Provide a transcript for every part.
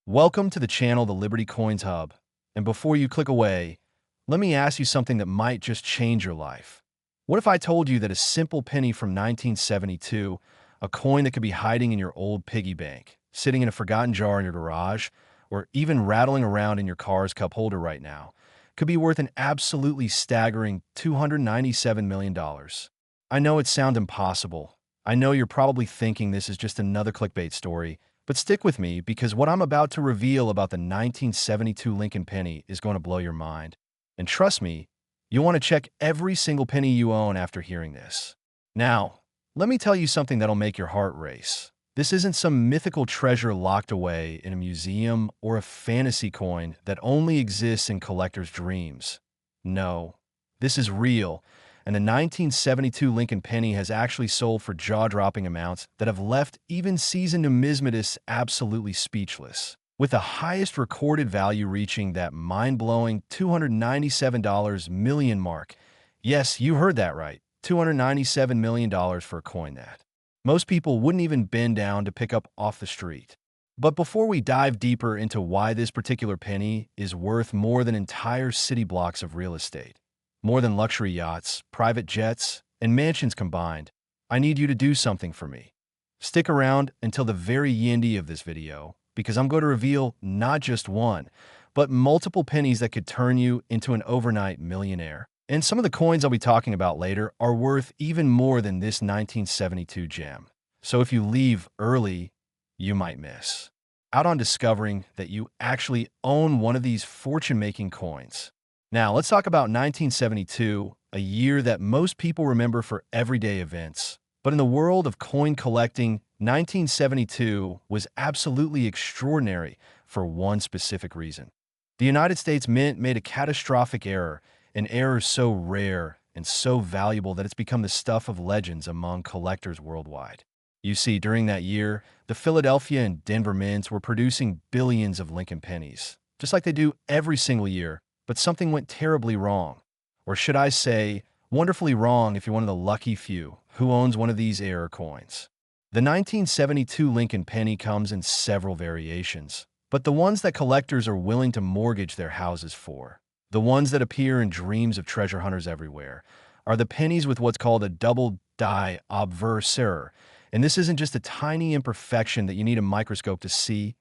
Welcome to the channel, the Liberty Coins Hub. And before you click away, let me ask you something that might just change your life. What if I told you that a simple penny from 1972, a coin that could be hiding in your old piggy bank, sitting in a forgotten jar in your garage, or even rattling around in your car's cup holder right now, could be worth an absolutely staggering $297 million? I know it sounds impossible. I know you're probably thinking this is just another clickbait story, but stick with me because what I'm about to reveal about the 1972 Lincoln Penny is going to blow your mind. And trust me, you'll want to check every single penny you own after hearing this. Now, let me tell you something that'll make your heart race. This isn't some mythical treasure locked away in a museum or a fantasy coin that only exists in collectors' dreams. No, this is real, and the 1972 Lincoln Penny has actually sold for jaw-dropping amounts that have left even seasoned numismatists absolutely speechless, with the highest recorded value reaching that mind-blowing $297 million mark. Yes, you heard that right, $297 million for a coin that most people wouldn't even bend down to pick up off the street. But before we dive deeper into why this particular penny is worth more than entire city blocks of real estate, more than luxury yachts, private jets, and mansions combined, I need you to do something for me. Stick around until the very end of this video, because I'm going to reveal not just one, but multiple pennies that could turn you into an overnight millionaire. And some of the coins I'll be talking about later are worth even more than this 1972 gem. So if you leave early, you might miss out on discovering that you actually own one of these fortune-making coins. Now, let's talk about 1972, a year that most people remember for everyday events. But in the world of coin collecting, 1972 was absolutely extraordinary for one specific reason. The United States Mint made a catastrophic error, an error so rare and so valuable that it's become the stuff of legends among collectors worldwide. You see, during that year, the Philadelphia and Denver mints were producing billions of Lincoln pennies, just like they do every single year. But something went terribly wrong. Or should I say, wonderfully wrong if you're one of the lucky few who owns one of these error coins. The 1972 Lincoln Penny comes in several variations, but the ones that collectors are willing to mortgage their houses for, the ones that appear in dreams of treasure hunters everywhere, are the pennies with what's called a double die obverse error. And this isn't just a tiny imperfection that you need a microscope to see.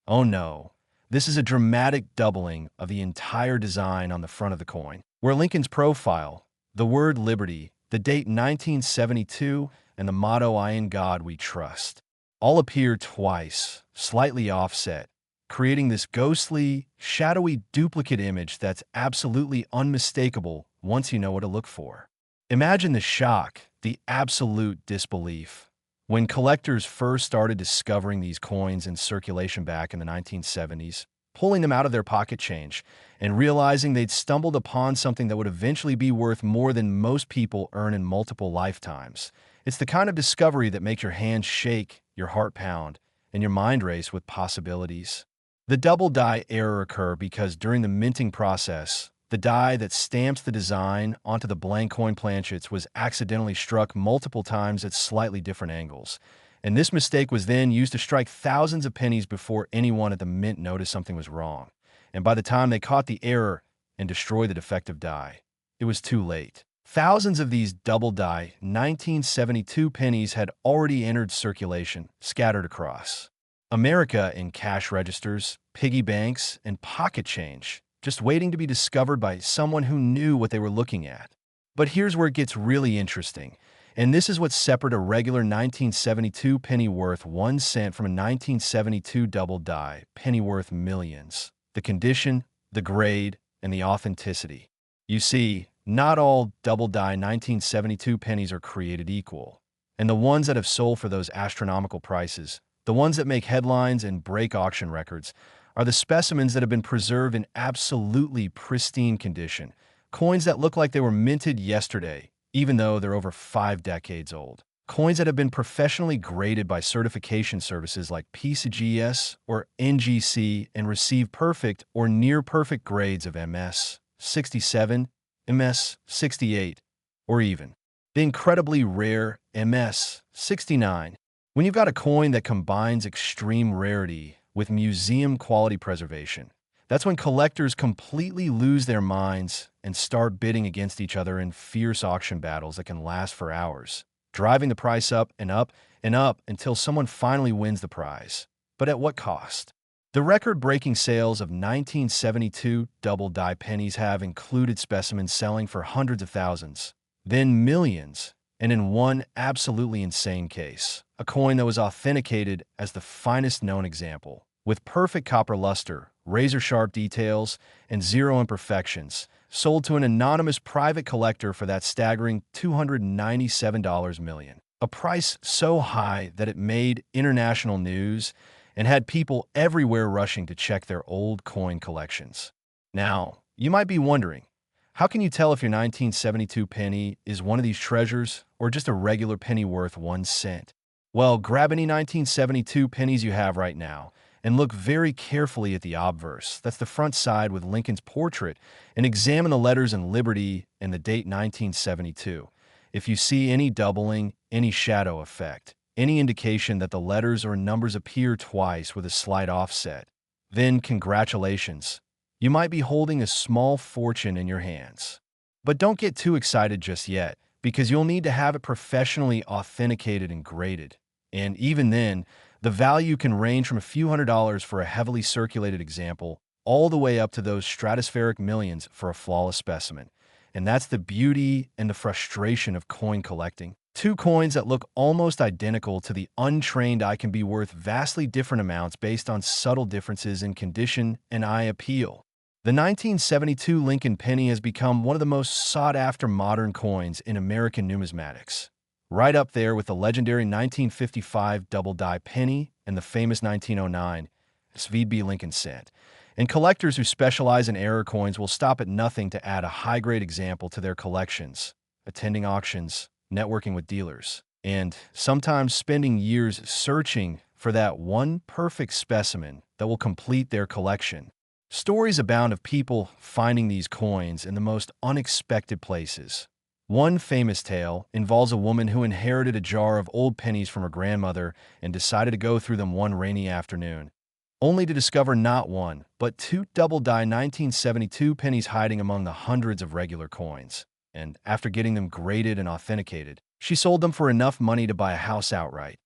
Oh no. This is a dramatic doubling of the entire design on the front of the coin, where Lincoln's profile, the word liberty, the date 1972, and the motto "I in God we trust" all appear twice, slightly offset, creating this ghostly, shadowy duplicate image that's absolutely unmistakable once you know what to look for. Imagine the shock, the absolute disbelief. When collectors first started discovering these coins in circulation back in the 1970s, pulling them out of their pocket change, and realizing they'd stumbled upon something that would eventually be worth more than most people earn in multiple lifetimes. It's the kind of discovery that makes your hands shake, your heart pound, and your mind race with possibilities. The double die error occur because during the minting process, the die that stamps the design onto the blank coin planchets was accidentally struck multiple times at slightly different angles. And this mistake was then used to strike thousands of pennies before anyone at the mint noticed something was wrong. And by the time they caught the error and destroyed the defective die, it was too late. Thousands of these double die 1972 pennies had already entered circulation, scattered across America in cash registers, piggy banks, and pocket change, just waiting to be discovered by someone who knew what they were looking at. But here's where it gets really interesting, and this is what separated a regular 1972 penny worth 1 cent from a 1972 double die penny worth millions: the condition, the grade, and the authenticity. You see, not all double die 1972 pennies are created equal, and the ones that have sold for those astronomical prices, the ones that make headlines and break auction records, are the specimens that have been preserved in absolutely pristine condition, coins that look like they were minted yesterday, even though they're over 5 decades old. Coins that have been professionally graded by certification services like PCGS or NGC and receive perfect or near perfect grades of MS 67, MS 68, or even the incredibly rare MS 69. When you've got a coin that combines extreme rarity with museum-quality preservation. That's when collectors completely lose their minds and start bidding against each other in fierce auction battles that can last for hours, driving the price up and up and up until someone finally wins the prize. But at what cost? The record-breaking sales of 1972 double-die pennies have included specimens selling for hundreds of thousands, then millions, and in one absolutely insane case, a coin that was authenticated as the finest known example, with perfect copper luster, razor-sharp details, and zero imperfections, sold to an anonymous private collector for that staggering $297 million. A price so high that it made international news and had people everywhere rushing to check their old coin collections. Now, you might be wondering, how can you tell if your 1972 penny is one of these treasures or just a regular penny worth 1 cent? Well, grab any 1972 pennies you have right now and look very carefully at the obverse. That's the front side with Lincoln's portrait, and examine the letters in Liberty and the date 1972. If you see any doubling, any shadow effect, any indication that the letters or numbers appear twice with a slight offset, then congratulations. You might be holding a small fortune in your hands. But don't get too excited just yet, because you'll need to have it professionally authenticated and graded. And even then, the value can range from a few $100s for a heavily circulated example all the way up to those stratospheric millions for a flawless specimen. And that's the beauty and the frustration of coin collecting. Two coins that look almost identical to the untrained eye can be worth vastly different amounts based on subtle differences in condition and eye appeal. The 1972 Lincoln Penny has become one of the most sought-after modern coins in American numismatics, right up there with the legendary 1955 double-die penny and the famous 1909 Svedby Lincoln cent. And collectors who specialize in error coins will stop at nothing to add a high-grade example to their collections, attending auctions, networking with dealers, and sometimes spending years searching for that one perfect specimen that will complete their collection. Stories abound of people finding these coins in the most unexpected places. One famous tale involves a woman who inherited a jar of old pennies from her grandmother and decided to go through them one rainy afternoon, only to discover not one, but two double-die 1972 pennies hiding among the hundreds of regular coins. And after getting them graded and authenticated, she sold them for enough money to buy a house outright.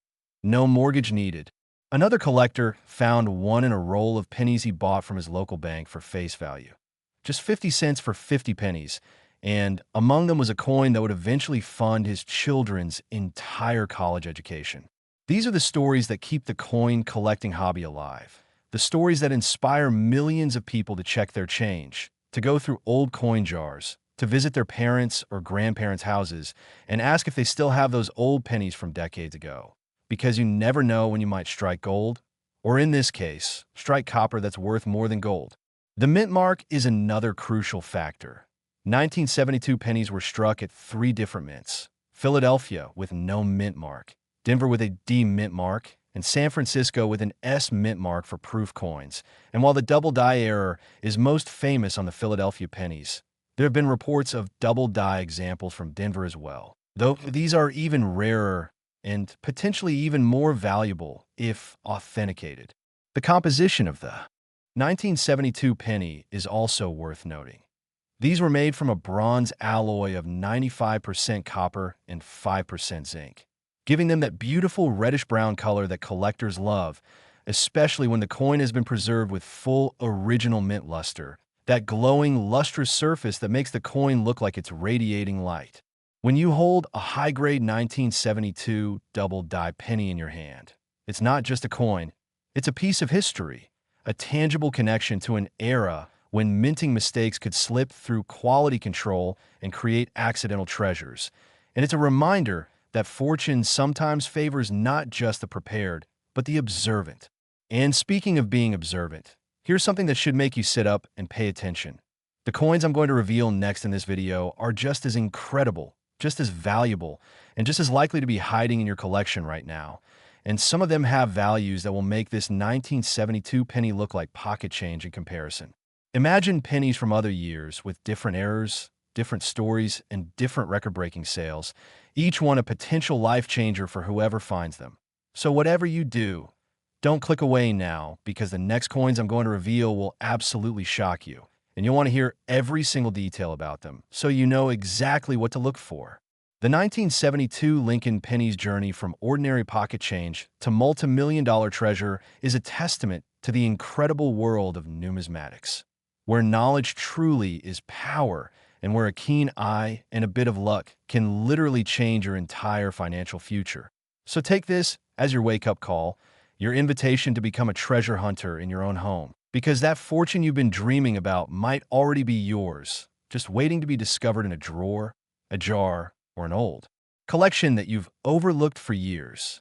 No mortgage needed. Another collector found one in a roll of pennies he bought from his local bank for face value. Just 50 cents for 50 pennies, and among them was a coin that would eventually fund his children's entire college education. These are the stories that keep the coin collecting hobby alive. The stories that inspire millions of people to check their change, to go through old coin jars, to visit their parents' or grandparents' houses and ask if they still have those old pennies from decades ago. Because you never know when you might strike gold, or in this case, strike copper that's worth more than gold. The mint mark is another crucial factor. 1972 pennies were struck at 3 different mints: Philadelphia with no mint mark, Denver with a D mint mark, and San Francisco with an S mint mark for proof coins. And while the double die error is most famous on the Philadelphia pennies, there have been reports of double-die examples from Denver as well, though these are even rarer and potentially even more valuable if authenticated. The composition of the 1972 penny is also worth noting. These were made from a bronze alloy of 95% copper and 5% zinc, giving them that beautiful reddish-brown color that collectors love, especially when the coin has been preserved with full original mint luster, that glowing, lustrous surface that makes the coin look like it's radiating light. When you hold a high-grade 1972 double-die penny in your hand, it's not just a coin, it's a piece of history, a tangible connection to an era when minting mistakes could slip through quality control and create accidental treasures. And it's a reminder that fortune sometimes favors not just the prepared, but the observant. And speaking of being observant, here's something that should make you sit up and pay attention. The coins I'm going to reveal next in this video are just as incredible, just as valuable, and just as likely to be hiding in your collection right now. And some of them have values that will make this 1972 penny look like pocket change in comparison. Imagine pennies from other years with different errors, different stories, and different record-breaking sales, each one a potential life changer for whoever finds them. So whatever you do, Don't click away now, because the next coins I'm going to reveal will absolutely shock you, and you'll want to hear every single detail about them, so you know exactly what to look for. The 1972 Lincoln Penny's journey from ordinary pocket change to multi-million-dollar treasure is a testament to the incredible world of numismatics, where knowledge truly is power and where a keen eye and a bit of luck can literally change your entire financial future. So take this as your wake-up call, your invitation to become a treasure hunter in your own home, because that fortune you've been dreaming about might already be yours, just waiting to be discovered in a drawer, a jar, or an old collection that you've overlooked for years.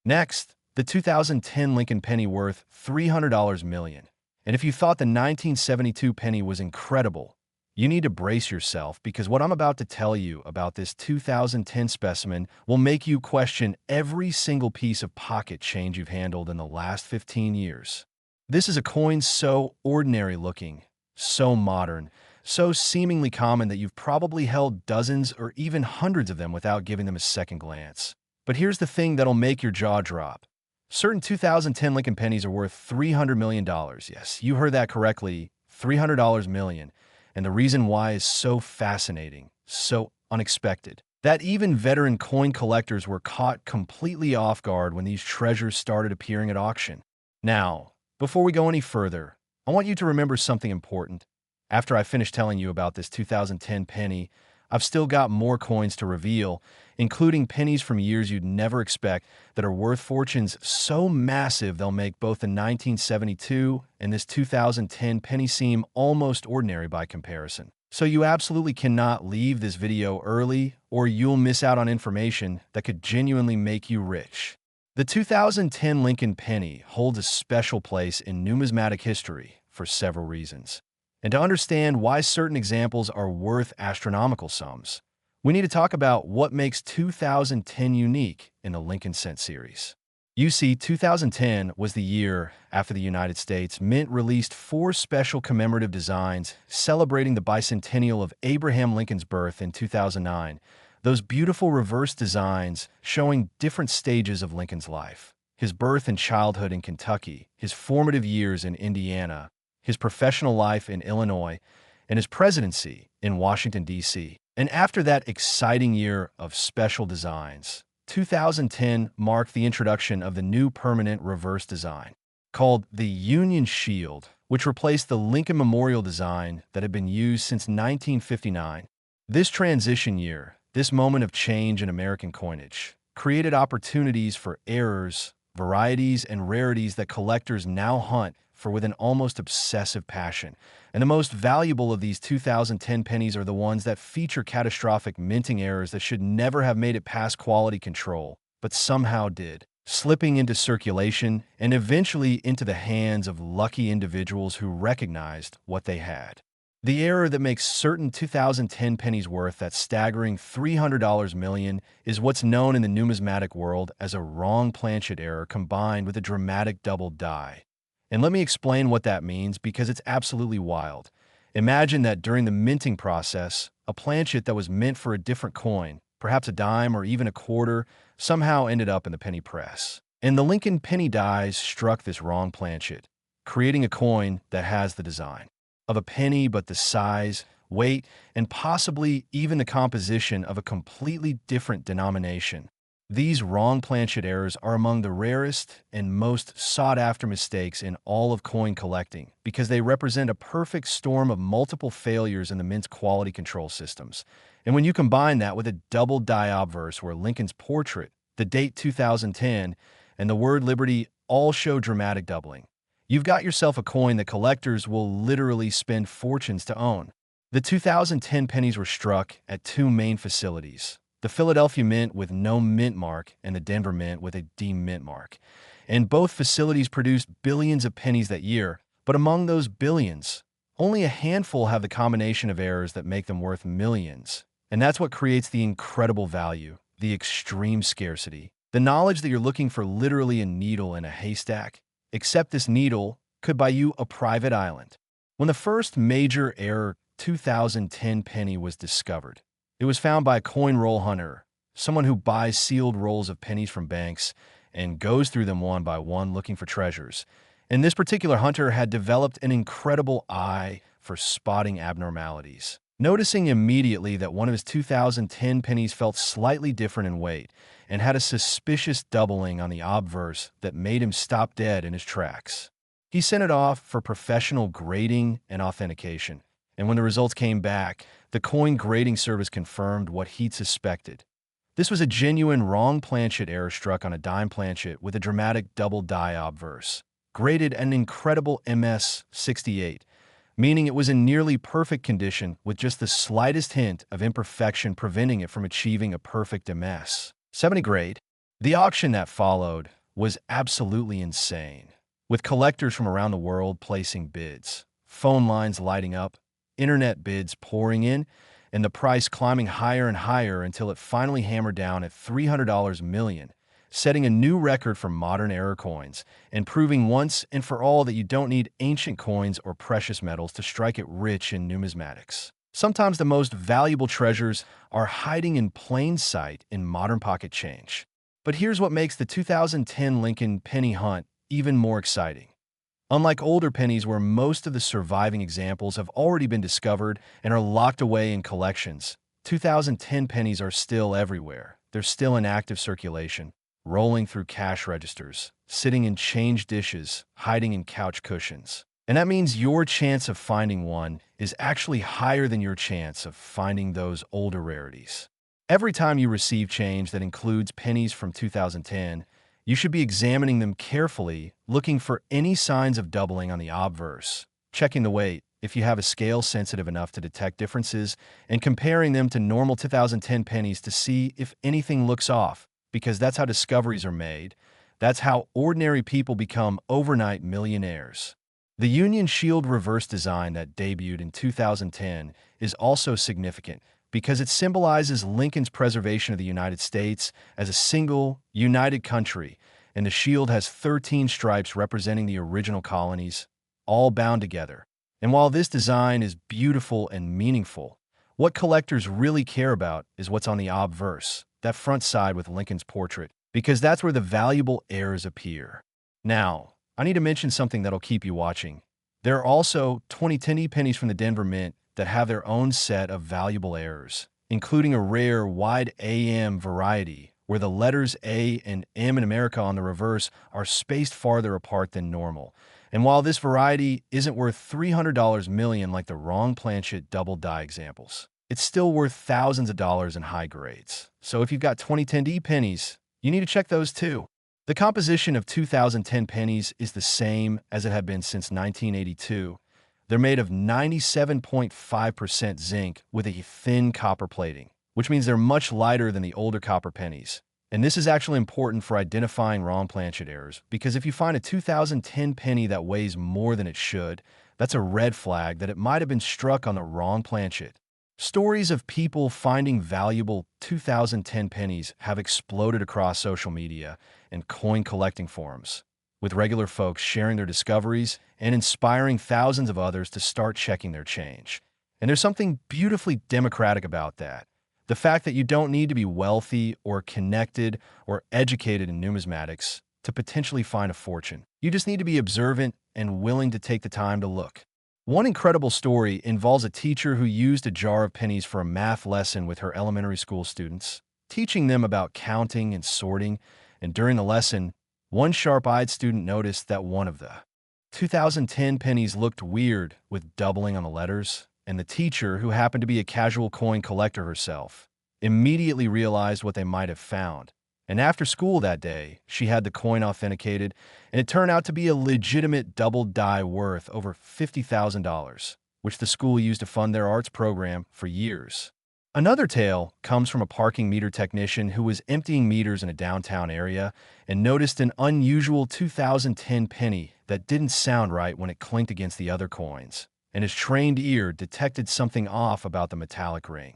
Next, the 2010 Lincoln penny worth $300 million. And if you thought the 1972 penny was incredible, you need to brace yourself, because what I'm about to tell you about this 2010 specimen will make you question every single piece of pocket change you've handled in the last 15 years. This is a coin so ordinary looking, so modern, so seemingly common that you've probably held dozens or even hundreds of them without giving them a second glance. But here's the thing that'll make your jaw drop. Certain 2010 Lincoln pennies are worth $300 million. Yes, you heard that correctly, $300 million. And the reason why is so fascinating, so unexpected, that even veteran coin collectors were caught completely off guard when these treasures started appearing at auction. Now, before we go any further, I want you to remember something important. After I finish telling you about this 2010 penny, I've still got more coins to reveal, including pennies from years you'd never expect that are worth fortunes so massive they'll make both the 1972 and this 2010 penny seem almost ordinary by comparison. So you absolutely cannot leave this video early, or you'll miss out on information that could genuinely make you rich. The 2010 Lincoln penny holds a special place in numismatic history for several reasons. And to understand why certain examples are worth astronomical sums, we need to talk about what makes 2010 unique in the Lincoln Cent series. You see, 2010 was the year after the United States Mint released 4 special commemorative designs celebrating the bicentennial of Abraham Lincoln's birth in 2009. Those beautiful reverse designs showing different stages of Lincoln's life: his birth and childhood in Kentucky, his formative years in Indiana, his professional life in Illinois, and his presidency in Washington, D.C. And after that exciting year of special designs, 2010 marked the introduction of the new permanent reverse design, called the Union Shield, which replaced the Lincoln Memorial design that had been used since 1959. This transition year, this moment of change in American coinage, created opportunities for errors, varieties, and rarities that collectors now hunt for with an almost obsessive passion. And the most valuable of these 2010 pennies are the ones that feature catastrophic minting errors that should never have made it past quality control, but somehow did, slipping into circulation and eventually into the hands of lucky individuals who recognized what they had. The error that makes certain 2010 pennies worth that staggering $300 million is what's known in the numismatic world as a wrong planchet error combined with a dramatic double die. And let me explain what that means, because it's absolutely wild. Imagine that during the minting process, a planchet that was meant for a different coin, perhaps a dime or even a quarter, somehow ended up in the penny press. And the Lincoln penny dies struck this wrong planchet, creating a coin that has the design of a penny, but the size, weight, and possibly even the composition of a completely different denomination. These wrong planchet errors are among the rarest and most sought-after mistakes in all of coin collecting, because they represent a perfect storm of multiple failures in the mint's quality control systems. And when you combine that with a double die obverse where Lincoln's portrait, the date 2010, and the word liberty all show dramatic doubling, you've got yourself a coin that collectors will literally spend fortunes to own. The 2010 pennies were struck at 2 main facilities: the Philadelphia Mint with no mint mark and the Denver Mint with a demint mark. And both facilities produced billions of pennies that year, but among those billions, only a handful have the combination of errors that make them worth millions. And that's what creates the incredible value, the extreme scarcity, the knowledge that you're looking for literally a needle in a haystack, except this needle could buy you a private island. When the first major error 2010 penny was discovered, it was found by a coin roll hunter, someone who buys sealed rolls of pennies from banks and goes through them one by one looking for treasures. And this particular hunter had developed an incredible eye for spotting abnormalities. Noticing immediately that one of his 2010 pennies felt slightly different in weight and had a suspicious doubling on the obverse that made him stop dead in his tracks. He sent it off for professional grading and authentication, and when the results came back, the coin grading service confirmed what he'd suspected. This was a genuine wrong planchet error struck on a dime planchet with a dramatic double die obverse, graded an incredible MS-68, meaning it was in nearly perfect condition with just the slightest hint of imperfection preventing it from achieving a perfect MS-70 grade. The auction that followed was absolutely insane, with collectors from around the world placing bids, phone lines lighting up, internet bids pouring in, and the price climbing higher and higher until it finally hammered down at $300 million, setting a new record for modern era coins and proving once and for all that you don't need ancient coins or precious metals to strike it rich in numismatics. Sometimes the most valuable treasures are hiding in plain sight in modern pocket change. But here's what makes the 2010 Lincoln penny hunt even more exciting. Unlike older pennies where most of the surviving examples have already been discovered and are locked away in collections, 2010 pennies are still everywhere. They're still in active circulation, rolling through cash registers, sitting in change dishes, hiding in couch cushions. And that means your chance of finding one is actually higher than your chance of finding those older rarities. Every time you receive change that includes pennies from 2010, you should be examining them carefully, looking for any signs of doubling on the obverse, checking the weight if you have a scale sensitive enough to detect differences, and comparing them to normal 2010 pennies to see if anything looks off, because that's how discoveries are made. That's how ordinary people become overnight millionaires. The Union Shield reverse design that debuted in 2010 is also significant because it symbolizes Lincoln's preservation of the United States as a single, united country, and the shield has 13 stripes representing the original colonies, all bound together. And while this design is beautiful and meaningful, what collectors really care about is what's on the obverse, that front side with Lincoln's portrait, because that's where the valuable heirs appear. Now, I need to mention something that'll keep you watching. There are also 2010 pennies from the Denver Mint that have their own set of valuable errors, including a rare wide AM variety where the letters A and M in America on the reverse are spaced farther apart than normal. And while this variety isn't worth $300 million like the wrong planchet double die examples, it's still worth thousands of dollars in high grades. So if you've got 2010 pennies, you need to check those too. The composition of 2010 pennies is the same as it had been since 1982. They're made of 97.5% zinc with a thin copper plating, which means they're much lighter than the older copper pennies. And this is actually important for identifying wrong planchet errors, because if you find a 2010 penny that weighs more than it should, that's a red flag that it might have been struck on the wrong planchet. Stories of people finding valuable 2010 pennies have exploded across social media and coin collecting forums, with regular folks sharing their discoveries and inspiring thousands of others to start checking their change. And there's something beautifully democratic about that. The fact that you don't need to be wealthy or connected or educated in numismatics to potentially find a fortune. You just need to be observant and willing to take the time to look. One incredible story involves a teacher who used a jar of pennies for a math lesson with her elementary school students, teaching them about counting and sorting, and during the lesson, one sharp-eyed student noticed that one of the 2010 pennies looked weird with doubling on the letters, and the teacher, who happened to be a casual coin collector herself, immediately realized what they might have found. And after school that day, she had the coin authenticated, and it turned out to be a legitimate double die worth over $50,000, which the school used to fund their arts program for years. Another tale comes from a parking meter technician who was emptying meters in a downtown area and noticed an unusual 2010 penny that didn't sound right when it clinked against the other coins, and his trained ear detected something off about the metallic ring.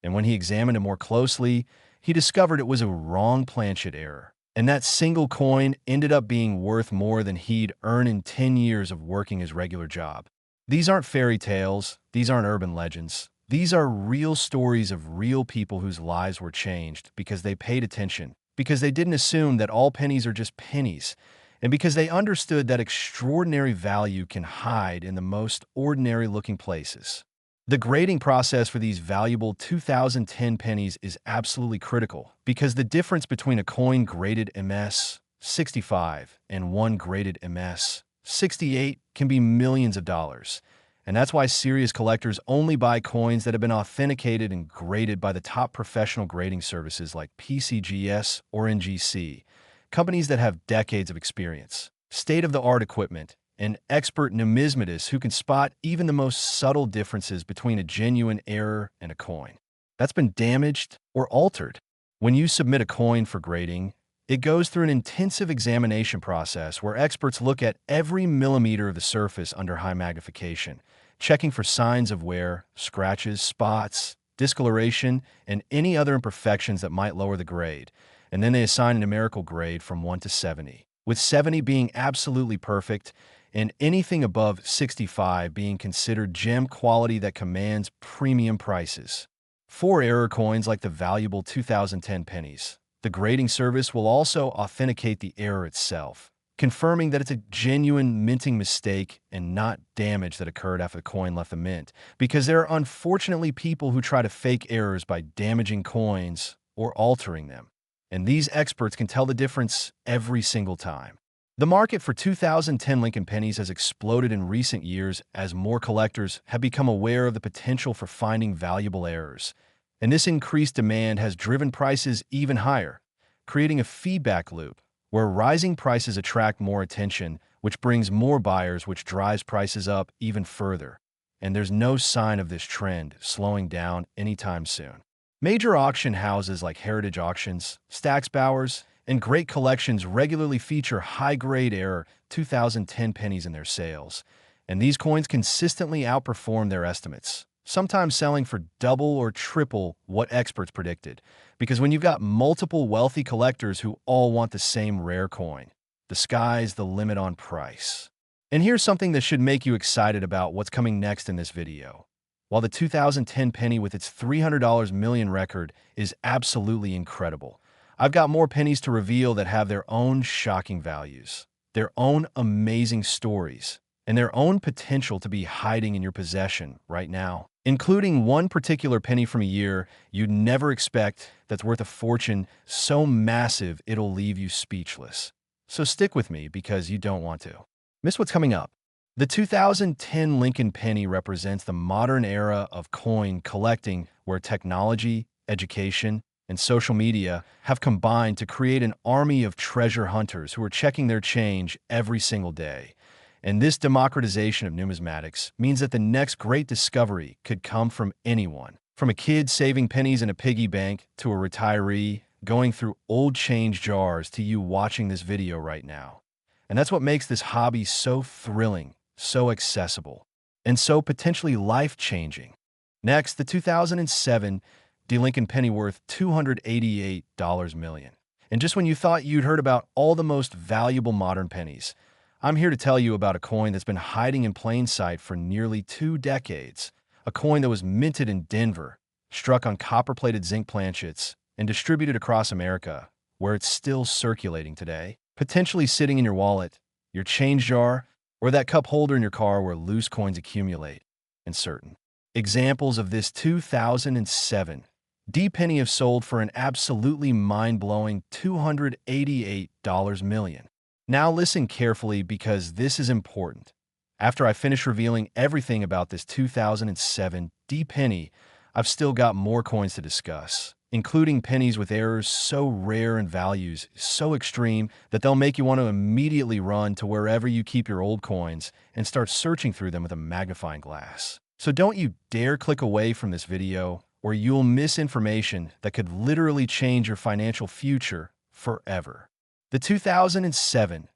And when he examined it more closely, he discovered it was a wrong planchet error, and that single coin ended up being worth more than he'd earned in 10 years of working his regular job. These aren't fairy tales, these aren't urban legends. These are real stories of real people whose lives were changed because they paid attention, because they didn't assume that all pennies are just pennies, and because they understood that extraordinary value can hide in the most ordinary-looking places. The grading process for these valuable 2010 pennies is absolutely critical because the difference between a coin graded MS 65 and one graded MS 68 can be millions of dollars. And that's why serious collectors only buy coins that have been authenticated and graded by the top professional grading services like PCGS or NGC, companies that have decades of experience, state-of-the-art equipment, and expert numismatists who can spot even the most subtle differences between a genuine error and a coin that's been damaged or altered. When you submit a coin for grading, it goes through an intensive examination process where experts look at every millimeter of the surface under high magnification, checking for signs of wear, scratches, spots, discoloration, and any other imperfections that might lower the grade. And then they assign a numerical grade from 1 to 70, with 70 being absolutely perfect and anything above 65 being considered gem quality that commands premium prices. For error coins like the valuable 2010 pennies, the grading service will also authenticate the error itself, confirming that it's a genuine minting mistake and not damage that occurred after the coin left the mint, because there are unfortunately people who try to fake errors by damaging coins or altering them. And these experts can tell the difference every single time. The market for 2010 Lincoln Pennies has exploded in recent years as more collectors have become aware of the potential for finding valuable errors. And this increased demand has driven prices even higher, creating a feedback loop where rising prices attract more attention, which brings more buyers, which drives prices up even further. And there's no sign of this trend slowing down anytime soon. Major auction houses like Heritage Auctions, Stack's Bowers, and Great Collections regularly feature high-grade error 2010 pennies in their sales, and these coins consistently outperform their estimates, sometimes selling for double or triple what experts predicted. Because when you've got multiple wealthy collectors who all want the same rare coin, the sky's the limit on price. And here's something that should make you excited about what's coming next in this video. While the 2010 penny with its $300 million record is absolutely incredible, I've got more pennies to reveal that have their own shocking values, their own amazing stories, and their own potential to be hiding in your possession right now, including one particular penny from a year you'd never expect that's worth a fortune so massive it'll leave you speechless. So stick with me because you don't want to miss what's coming up. The 2010 Lincoln Penny represents the modern era of coin collecting where technology, education, and social media have combined to create an army of treasure hunters who are checking their change every single day. And this democratization of numismatics means that the next great discovery could come from anyone, from a kid saving pennies in a piggy bank to a retiree going through old change jars to you watching this video right now. And that's what makes this hobby so thrilling, so accessible, and so potentially life-changing. Next, the 2007 Lincoln Penny worth $288 million. And just when you thought you'd heard about all the most valuable modern pennies, I'm here to tell you about a coin that's been hiding in plain sight for nearly 2 decades. A coin that was minted in Denver, struck on copper-plated zinc planchets, and distributed across America, where it's still circulating today, potentially sitting in your wallet, your change jar, or that cup holder in your car where loose coins accumulate. And certain examples of this 2007 penny have sold for an absolutely mind-blowing $288 million. Now listen carefully because this is important. After I finish revealing everything about this 2007 penny, I've still got more coins to discuss, including pennies with errors so rare and values so extreme that they'll make you want to immediately run to wherever you keep your old coins and start searching through them with a magnifying glass. So don't you dare click away from this video, or you'll miss information that could literally change your financial future forever. The 2007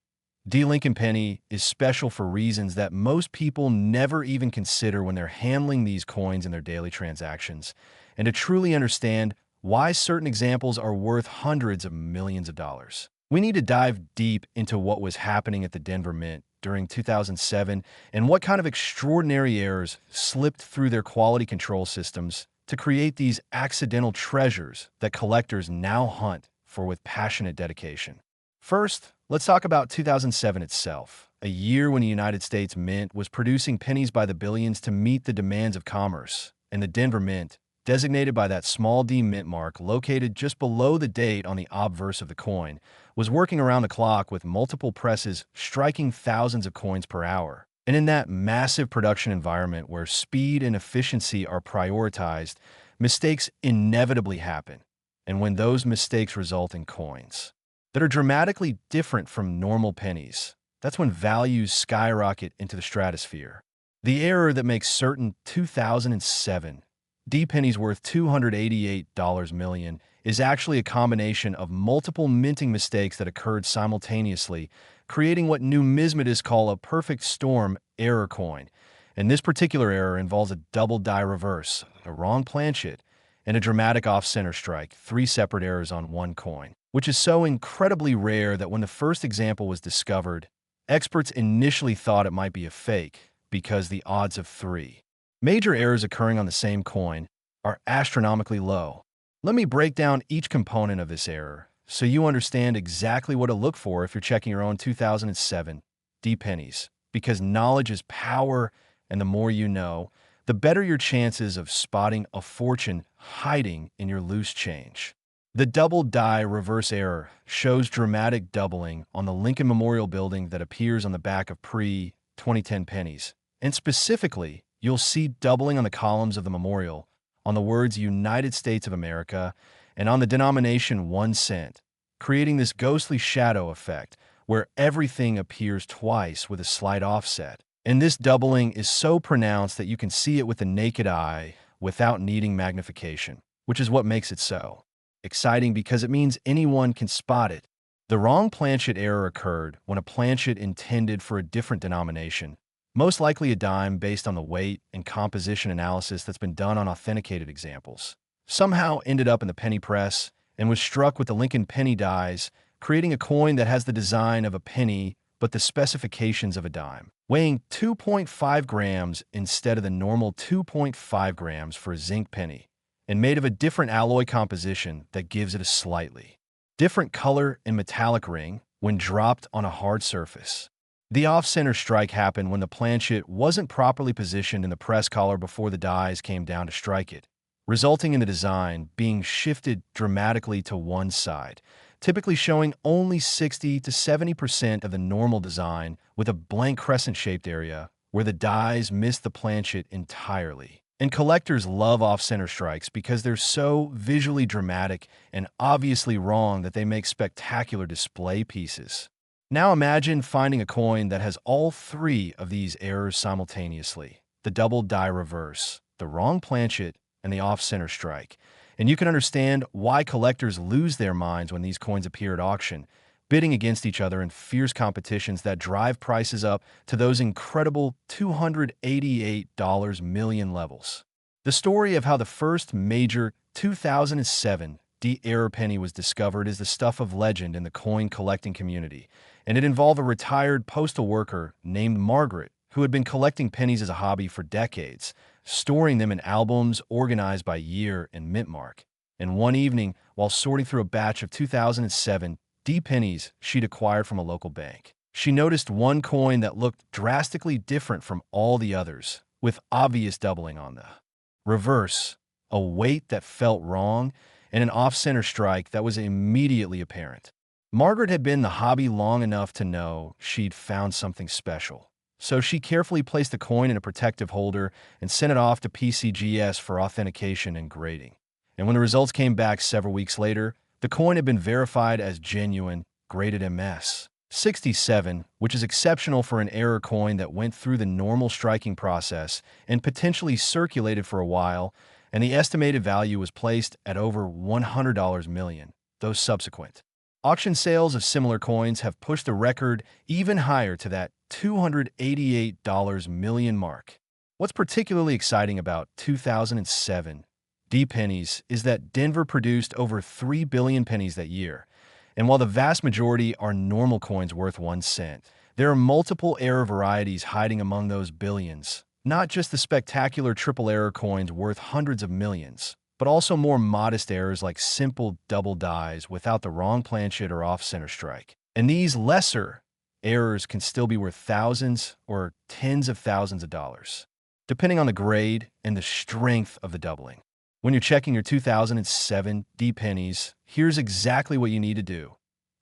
Lincoln Penny is special for reasons that most people never even consider when they're handling these coins in their daily transactions, and to truly understand why certain examples are worth hundreds of millions of dollars. We need to dive deep into what was happening at the Denver Mint during 2007 and what kind of extraordinary errors slipped through their quality control systems to create these accidental treasures that collectors now hunt for with passionate dedication. First, let's talk about 2007 itself, a year when the United States Mint was producing pennies by the billions to meet the demands of commerce, and the Denver Mint, designated by that small d mint mark located just below the date on the obverse of the coin, was working around the clock with multiple presses striking thousands of coins per hour. And in that massive production environment where speed and efficiency are prioritized, mistakes inevitably happen. And when those mistakes result in coins that are dramatically different from normal pennies, that's when values skyrocket into the stratosphere. The error that makes certain 2007 D pennies worth $288 million is actually a combination of multiple minting mistakes that occurred simultaneously, creating what numismatists call a perfect storm error coin. And this particular error involves a double die reverse, a wrong planchet, and a dramatic off-center strike, three separate errors on one coin, which is so incredibly rare that when the first example was discovered, experts initially thought it might be a fake because the odds of three major errors occurring on the same coin are astronomically low. Let me break down each component of this error so you understand exactly what to look for if you're checking your own 2007 D pennies, because knowledge is power, and the more you know, the better your chances of spotting a fortune hiding in your loose change. The double die reverse error shows dramatic doubling on the Lincoln Memorial building that appears on the back of pre-2010 pennies, and specifically, you'll see doubling on the columns of the memorial, on the words United States of America, and on the denomination 1 cent, creating this ghostly shadow effect where everything appears twice with a slight offset. And this doubling is so pronounced that you can see it with the naked eye without needing magnification, which is what makes it so exciting because it means anyone can spot it. The wrong planchet error occurred when a planchet intended for a different denomination, most likely a dime based on the weight and composition analysis that's been done on authenticated examples, somehow ended up in the penny press and was struck with the Lincoln penny dies, creating a coin that has the design of a penny but the specifications of a dime, weighing 2.5 grams instead of the normal 2.5 grams for a zinc penny, and made of a different alloy composition that gives it a slightly different color and metallic ring when dropped on a hard surface. The off-center strike happened when the planchet wasn't properly positioned in the press collar before the dies came down to strike it, resulting in the design being shifted dramatically to one side, typically showing only 60 to 70% of the normal design with a blank crescent-shaped area where the dies missed the planchet entirely. And collectors love off-center strikes because they're so visually dramatic and obviously wrong that they make spectacular display pieces. Now imagine finding a coin that has all three of these errors simultaneously: the double die reverse, the wrong planchet, and the off-center strike. And you can understand why collectors lose their minds when these coins appear at auction, bidding against each other in fierce competitions that drive prices up to those incredible $288 million levels. The story of how the first major 2007 D error penny was discovered is the stuff of legend in the coin collecting community, and it involved a retired postal worker named Margaret who had been collecting pennies as a hobby for decades, storing them in albums organized by year and mint mark. And one evening, while sorting through a batch of 2007 D pennies she'd acquired from a local bank, she noticed one coin that looked drastically different from all the others, with obvious doubling on the reverse, a weight that felt wrong, and an off-center strike that was immediately apparent. Margaret had been in the hobby long enough to know she'd found something special, so she carefully placed the coin in a protective holder and sent it off to PCGS for authentication and grading. And when the results came back several weeks later, the coin had been verified as genuine, graded MS 67, which is exceptional for an error coin that went through the normal striking process and potentially circulated for a while, and the estimated value was placed at over $100 million, though subsequent auction sales of similar coins have pushed the record even higher to that $288 million mark. What's particularly exciting about 2007 D pennies is that Denver produced over 3 billion pennies that year, and while the vast majority are normal coins worth 1 cent, there are multiple error varieties hiding among those billions, not just the spectacular triple error coins worth hundreds of millions, but also more modest errors like simple double dies without the wrong planchet or off-center strike. And these lesser errors can still be worth thousands or tens of thousands of dollars, depending on the grade and the strength of the doubling. When you're checking your 2007 D pennies, here's exactly what you need to do.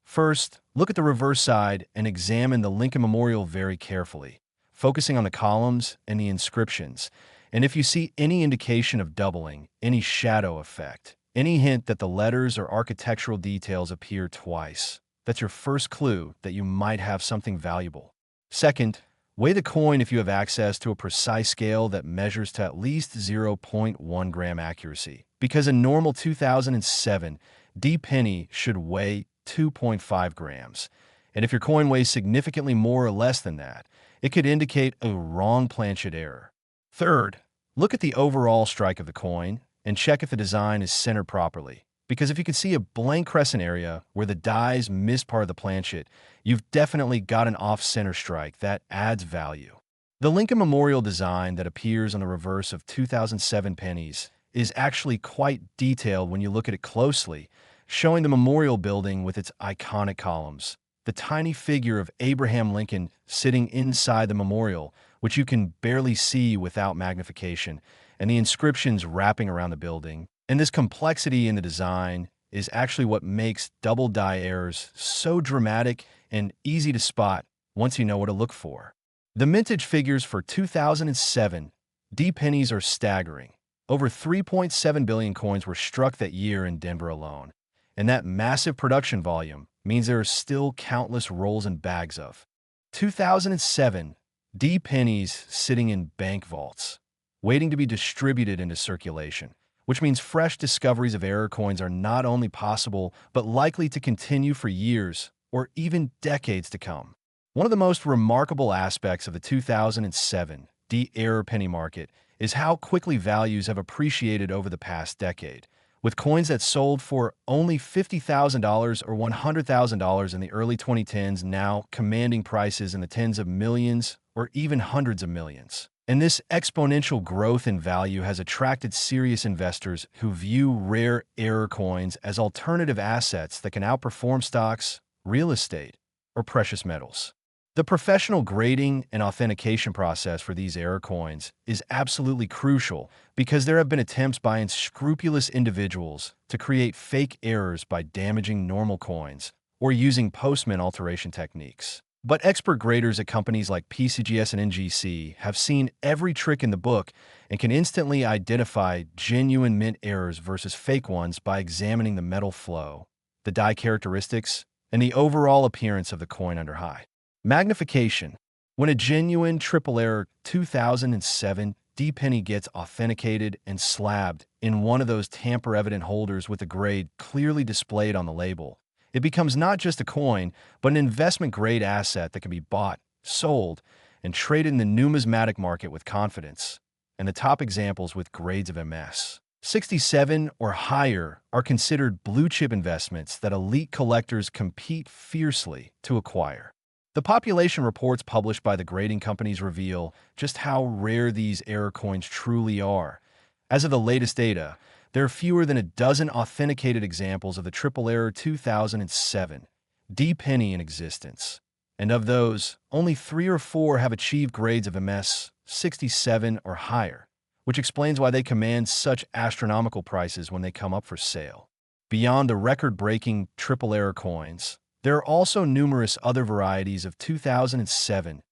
First, look at the reverse side and examine the Lincoln Memorial very carefully, focusing on the columns and the inscriptions. And if you see any indication of doubling, any shadow effect, any hint that the letters or architectural details appear twice, that's your first clue that you might have something valuable. Second, weigh the coin if you have access to a precise scale that measures to at least 0.1 gram accuracy, because a normal 2007 D penny should weigh 2.5 grams. And if your coin weighs significantly more or less than that, it could indicate a wrong planchet error. Third, look at the overall strike of the coin and check if the design is centered properly. Because if you can see a blank crescent area where the dies miss part of the planchet, you've definitely got an off-center strike that adds value. The Lincoln Memorial design that appears on the reverse of 2007 pennies is actually quite detailed when you look at it closely, showing the memorial building with its iconic columns, the tiny figure of Abraham Lincoln sitting inside the memorial, which you can barely see without magnification, and the inscriptions wrapping around the building. And this complexity in the design is actually what makes double die errors so dramatic and easy to spot once you know what to look for. The mintage figures for 2007 D pennies are staggering. Over 3.7 billion coins were struck that year in Denver alone. And that massive production volume means there are still countless rolls and bags of 2007 D pennies sitting in bank vaults, waiting to be distributed into circulation, which means fresh discoveries of error coins are not only possible, but likely to continue for years or even decades to come. One of the most remarkable aspects of the 2007 D error penny market is how quickly values have appreciated over the past decade, with coins that sold for only $50,000 or $100,000 in the early 2010s now commanding prices in the tens of millions or even hundreds of millions. And this exponential growth in value has attracted serious investors who view rare error coins as alternative assets that can outperform stocks, real estate, or precious metals. The professional grading and authentication process for these error coins is absolutely crucial because there have been attempts by unscrupulous individuals to create fake errors by damaging normal coins or using postmint alteration techniques. But expert graders at companies like PCGS and NGC have seen every trick in the book and can instantly identify genuine mint errors versus fake ones by examining the metal flow, the die characteristics, and the overall appearance of the coin under high magnification. When a genuine triple error 2007 D penny gets authenticated and slabbed in one of those tamper-evident holders with the grade clearly displayed on the label, it becomes not just a coin, but an investment-grade asset that can be bought, sold, and traded in the numismatic market with confidence. And the top examples with grades of MS 67 or higher are considered blue-chip investments that elite collectors compete fiercely to acquire. The population reports published by the grading companies reveal just how rare these error coins truly are. As of the latest data, there are fewer than a dozen authenticated examples of the triple error 2007 D penny in existence. And of those, only 3 or 4 have achieved grades of MS 67 or higher, which explains why they command such astronomical prices when they come up for sale. Beyond the record-breaking triple error coins, there are also numerous other varieties of 2007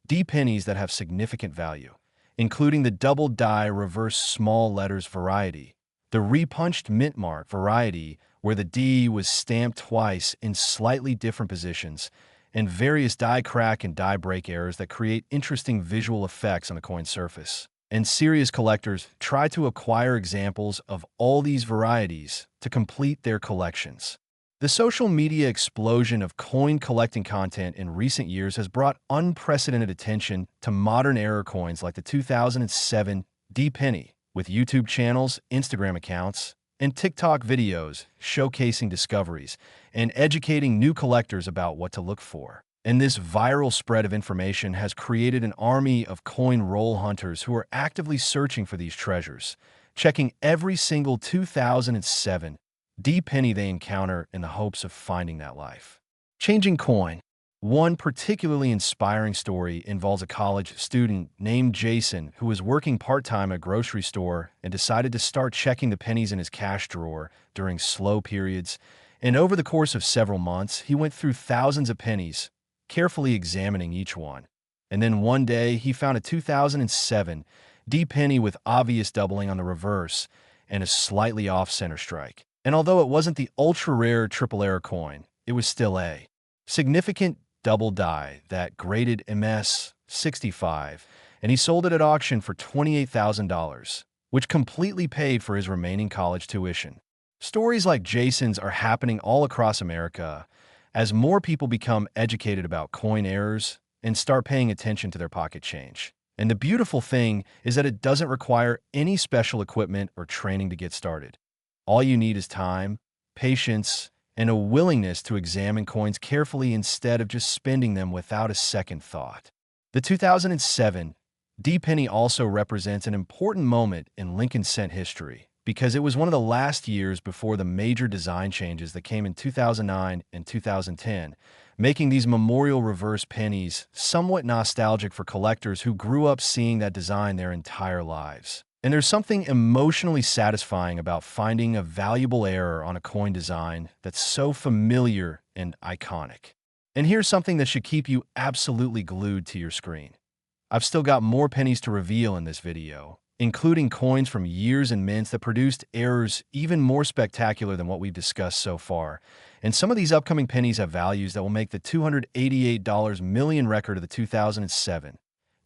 D pennies that have significant value, including the double die reverse small letters variety, the repunched mint mark variety where the D was stamped twice in slightly different positions, and various die crack and die break errors that create interesting visual effects on the coin surface. And serious collectors try to acquire examples of all these varieties to complete their collections. The social media explosion of coin collecting content in recent years has brought unprecedented attention to modern error coins like the 2007 D penny, with YouTube channels, Instagram accounts, and TikTok videos showcasing discoveries and educating new collectors about what to look for. And this viral spread of information has created an army of coin roll hunters who are actively searching for these treasures, checking every single 2007 D penny they encounter in the hopes of finding that life. Changing coin. One particularly inspiring story involves a college student named Jason who was working part-time at a grocery store and decided to start checking the pennies in his cash drawer during slow periods. And over the course of several months, he went through thousands of pennies, carefully examining each one. And then one day, he found a 2007 D penny with obvious doubling on the reverse and a slightly off-center strike. And although it wasn't the ultra-rare triple error coin, it was still a significant double die that graded MS 65, and he sold it at auction for $28,000, which completely paid for his remaining college tuition. Stories like Jason's are happening all across America as more people become educated about coin errors and start paying attention to their pocket change. And the beautiful thing is that it doesn't require any special equipment or training to get started. All you need is time, patience, and a willingness to examine coins carefully instead of just spending them without a second thought. The 2007 D penny also represents an important moment in Lincoln cent history because it was one of the last years before the major design changes that came in 2009 and 2010, making these memorial reverse pennies somewhat nostalgic for collectors who grew up seeing that design their entire lives. And there's something emotionally satisfying about finding a valuable error on a coin design that's so familiar and iconic. And here's something that should keep you absolutely glued to your screen. I've still got more pennies to reveal in this video, including coins from years and mints that produced errors even more spectacular than what we've discussed so far. And some of these upcoming pennies have values that will make the $288 million record of the 2007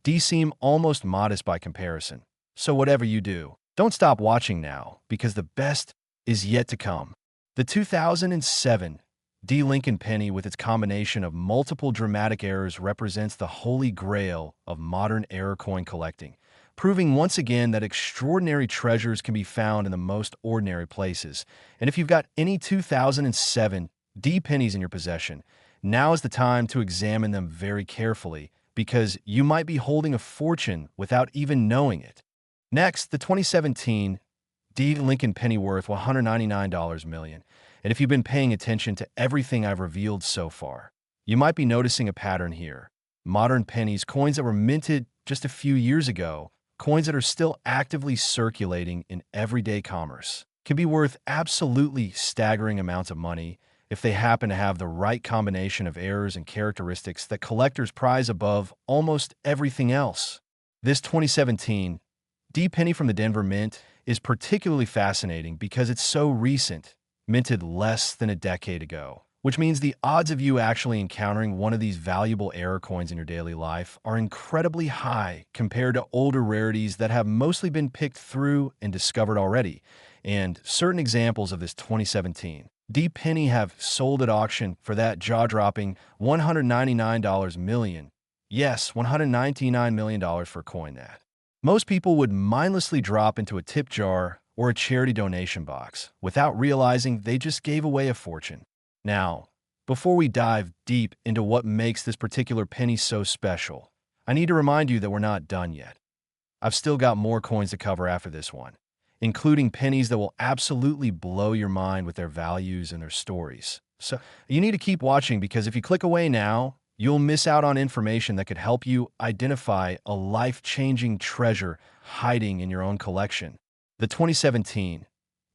D seem almost modest by comparison. So whatever you do, don't stop watching now, because the best is yet to come. The 2007 D Lincoln penny with its combination of multiple dramatic errors represents the holy grail of modern error coin collecting, proving once again that extraordinary treasures can be found in the most ordinary places. And if you've got any 2007 D pennies in your possession, now is the time to examine them very carefully, because you might be holding a fortune without even knowing it. Next, the 2017 D Lincoln penny worth $199 million. And if you've been paying attention to everything I've revealed so far, you might be noticing a pattern here. Modern pennies, coins that were minted just a few years ago, coins that are still actively circulating in everyday commerce, can be worth absolutely staggering amounts of money if they happen to have the right combination of errors and characteristics that collectors prize above almost everything else. This 2017 D penny from the Denver Mint is particularly fascinating because it's so recent, minted less than a decade ago, which means the odds of you actually encountering one of these valuable error coins in your daily life are incredibly high compared to older rarities that have mostly been picked through and discovered already. And certain examples of this 2017 D penny have sold at auction for that jaw-dropping $199 million. Yes, $199 million for a coin that most people would mindlessly drop into a tip jar or a charity donation box without realizing they just gave away a fortune. Now, before we dive deep into what makes this particular penny so special, I need to remind you that we're not done yet. I've still got more coins to cover after this one, including pennies that will absolutely blow your mind with their values and their stories. So you need to keep watching, because if you click away now, you'll miss out on information that could help you identify a life-changing treasure hiding in your own collection. The 2017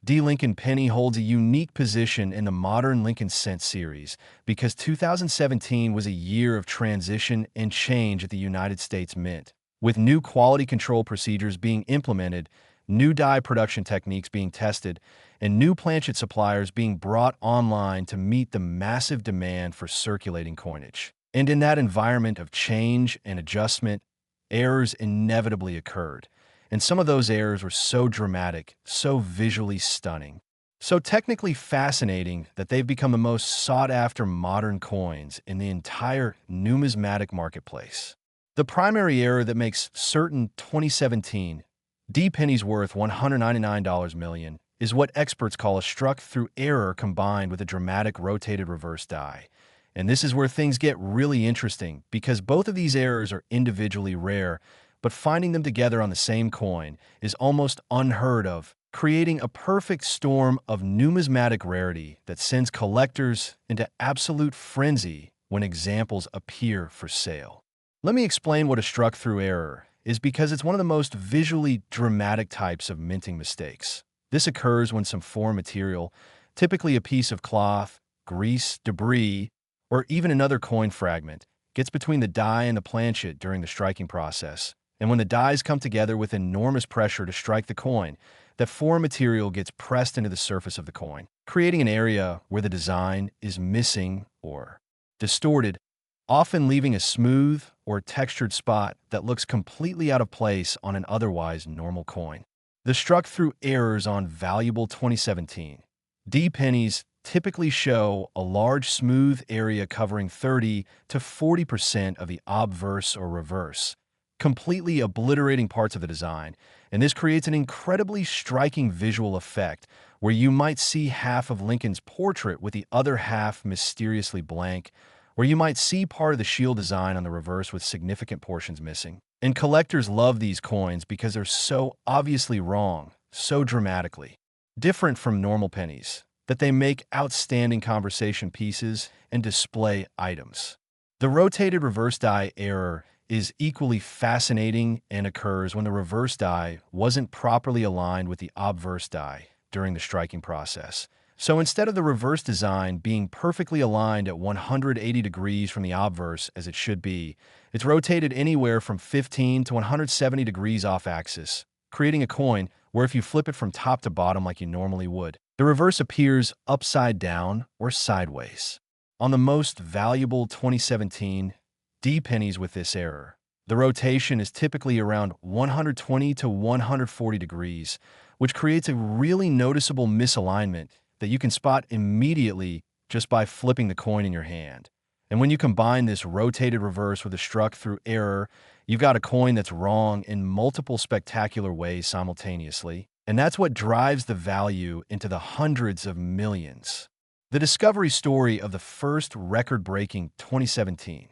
D Lincoln penny holds a unique position in the modern Lincoln cent series because 2017 was a year of transition and change at the United States Mint, with new quality control procedures being implemented, new die production techniques being tested, and new planchet suppliers being brought online to meet the massive demand for circulating coinage. And in that environment of change and adjustment, errors inevitably occurred. And some of those errors were so dramatic, so visually stunning, so technically fascinating that they've become the most sought-after modern coins in the entire numismatic marketplace. The primary error that makes certain 2017 D pennies worth $199 million is what experts call a struck-through error combined with a dramatic rotated reverse die. And this is where things get really interesting, because both of these errors are individually rare, but finding them together on the same coin is almost unheard of, creating a perfect storm of numismatic rarity that sends collectors into absolute frenzy when examples appear for sale. Let me explain what a struck-through error is, because it's one of the most visually dramatic types of minting mistakes. This occurs when some foreign material, typically a piece of cloth, grease, debris, or even another coin fragment, gets between the die and the planchet during the striking process. And when the dies come together with enormous pressure to strike the coin, that foreign material gets pressed into the surface of the coin, creating an area where the design is missing or distorted, often leaving a smooth or textured spot that looks completely out of place on an otherwise normal coin. The struck-through errors on valuable 2017 D pennies typically show a large smooth area covering 30 to 40% of the obverse or reverse, completely obliterating parts of the design, and this creates an incredibly striking visual effect where you might see half of Lincoln's portrait with the other half mysteriously blank, or you might see part of the shield design on the reverse with significant portions missing. And collectors love these coins because they're so obviously wrong, so dramatically different from normal pennies, that they make outstanding conversation pieces and display items. The rotated reverse die error is equally fascinating and occurs when the reverse die wasn't properly aligned with the obverse die during the striking process. So instead of the reverse design being perfectly aligned at 180 degrees from the obverse as it should be, it's rotated anywhere from 15 to 170 degrees off axis, creating a coin where if you flip it from top to bottom like you normally would, the reverse appears upside down or sideways. On the most valuable 2017 D pennies with this error, the rotation is typically around 120 to 140 degrees, which creates a really noticeable misalignment that you can spot immediately just by flipping the coin in your hand. And when you combine this rotated reverse with a struck-through error, you've got a coin that's wrong in multiple spectacular ways simultaneously, and that's what drives the value into the hundreds of millions. The discovery story of the first record-breaking 2017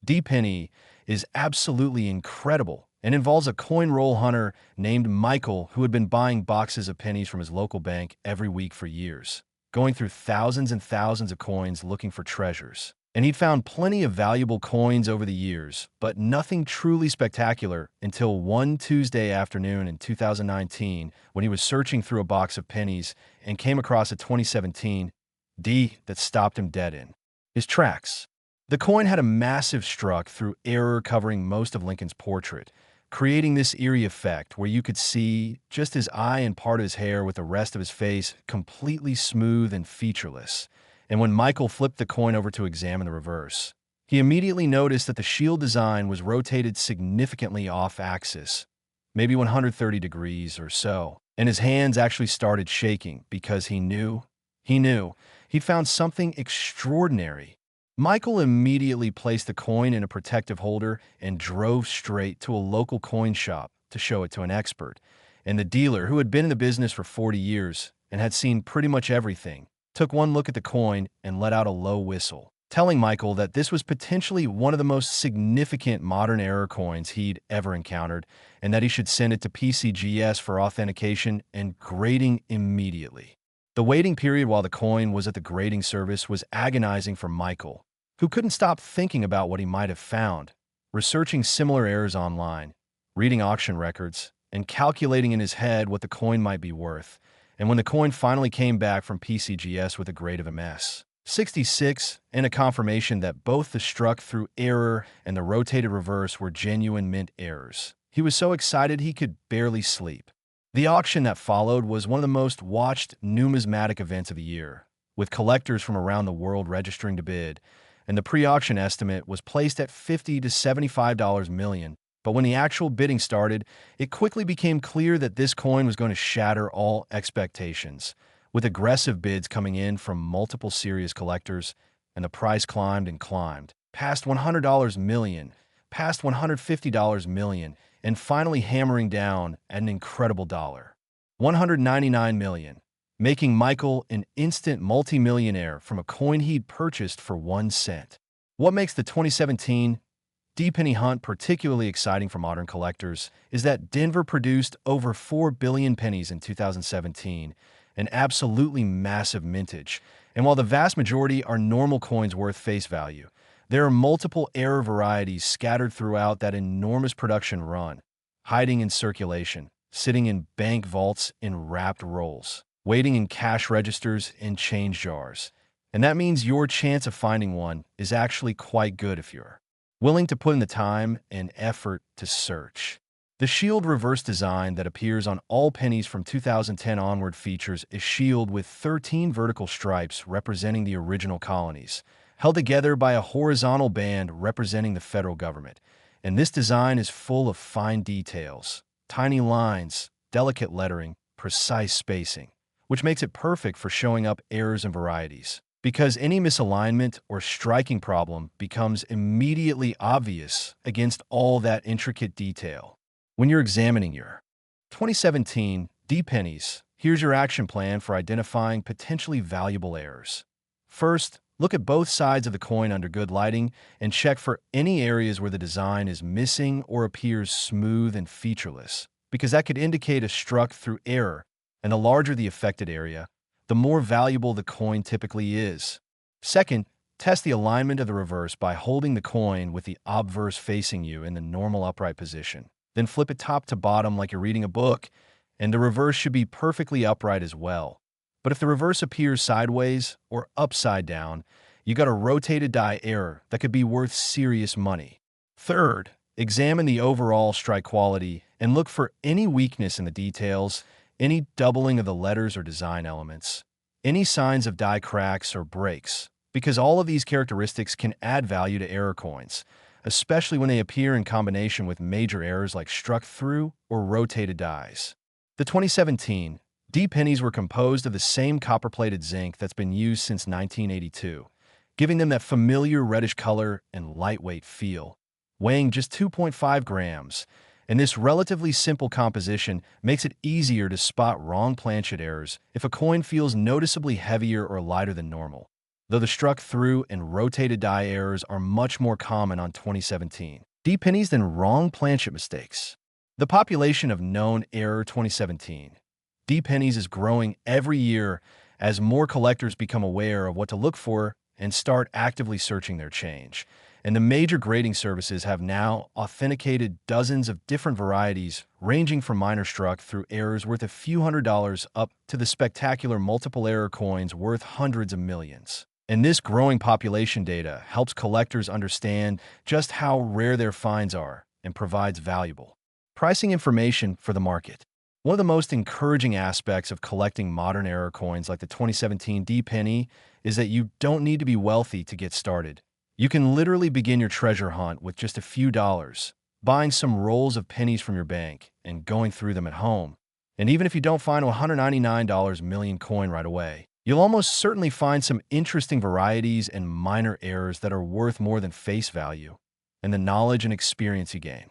D penny is absolutely incredible and involves a coin roll hunter named Michael who had been buying boxes of pennies from his local bank every week for years, going through thousands and thousands of coins looking for treasures. And he'd found plenty of valuable coins over the years, but nothing truly spectacular until one Tuesday afternoon in 2019 when he was searching through a box of pennies and came across a 2017 D that stopped him dead in his tracks. The coin had a massive struck-through error covering most of Lincoln's portrait, creating this eerie effect where you could see just his eye and part of his hair with the rest of his face completely smooth and featureless. And when Michael flipped the coin over to examine the reverse, he immediately noticed that the shield design was rotated significantly off-axis, maybe 130 degrees or so, and his hands actually started shaking because he knew he'd found something extraordinary. Michael immediately placed the coin in a protective holder and drove straight to a local coin shop to show it to an expert. And the dealer, who had been in the business for 40 years and had seen pretty much everything, took one look at the coin and let out a low whistle, telling Michael that this was potentially one of the most significant modern error coins he'd ever encountered, and that he should send it to PCGS for authentication and grading immediately. The waiting period while the coin was at the grading service was agonizing for Michael, who couldn't stop thinking about what he might have found, researching similar errors online, reading auction records, and calculating in his head what the coin might be worth. And when the coin finally came back from PCGS with a grade of MS.66 and a confirmation that both the struck-through error and the rotated reverse were genuine mint errors, he was so excited he could barely sleep. The auction that followed was one of the most watched numismatic events of the year, with collectors from around the world registering to bid, and the pre-auction estimate was placed at $50 to $75 million. But when the actual bidding started, it quickly became clear that this coin was going to shatter all expectations, with aggressive bids coming in from multiple serious collectors, and the price climbed and climbed, past $100 million, past $150 million, and finally hammering down at an incredible $199 million, making Michael an instant multimillionaire from a coin he'd purchased for 1 cent. What makes the 2017 D-penny hunt particularly exciting for modern collectors is that Denver produced over 4 billion pennies in 2017, an absolutely massive mintage. And while the vast majority are normal coins worth face value, there are multiple error varieties scattered throughout that enormous production run, hiding in circulation, sitting in bank vaults in wrapped rolls, waiting in cash registers and change jars. And that means your chance of finding one is actually quite good if you're willing to put in the time and effort to search. The shield reverse design that appears on all pennies from 2010 onward features a shield with 13 vertical stripes representing the original colonies, held together by a horizontal band representing the federal government. And this design is full of fine details, tiny lines, delicate lettering, precise spacing, which makes it perfect for showing up errors and varieties, because any misalignment or striking problem becomes immediately obvious against all that intricate detail. When you're examining your 2017 D-pennies, here's your action plan for identifying potentially valuable errors. First, look at both sides of the coin under good lighting and check for any areas where the design is missing or appears smooth and featureless, because that could indicate a struck-through error, and the larger the affected area, the more valuable the coin typically is. Second, test the alignment of the reverse by holding the coin with the obverse facing you in the normal upright position. Then flip it top to bottom like you're reading a book, and the reverse should be perfectly upright as well. But if the reverse appears sideways or upside down, you got a rotated die error that could be worth serious money. Third, examine the overall strike quality and look for any weakness in the details, any doubling of the letters or design elements, any signs of die cracks or breaks, because all of these characteristics can add value to error coins, especially when they appear in combination with major errors like struck through or rotated dies. The 2017 D-pennies were composed of the same copper-plated zinc that's been used since 1982, giving them that familiar reddish color and lightweight feel, weighing just 2.5 grams. And this relatively simple composition makes it easier to spot wrong planchet errors if a coin feels noticeably heavier or lighter than normal, though the struck through and rotated die errors are much more common on 2017 D-pennies than wrong planchet mistakes. The population of known error 2017 D-pennies is growing every year as more collectors become aware of what to look for and start actively searching their change. And the major grading services have now authenticated dozens of different varieties, ranging from minor struck through errors worth a few $100s up to the spectacular multiple error coins worth hundreds of millions. And this growing population data helps collectors understand just how rare their finds are and provides valuable pricing information for the market. One of the most encouraging aspects of collecting modern error coins like the 2017 D-penny is that you don't need to be wealthy to get started. You can literally begin your treasure hunt with just a few dollars, buying some rolls of pennies from your bank and going through them at home. And even if you don't find a $199 million coin right away, you'll almost certainly find some interesting varieties and minor errors that are worth more than face value, and the knowledge and experience you gain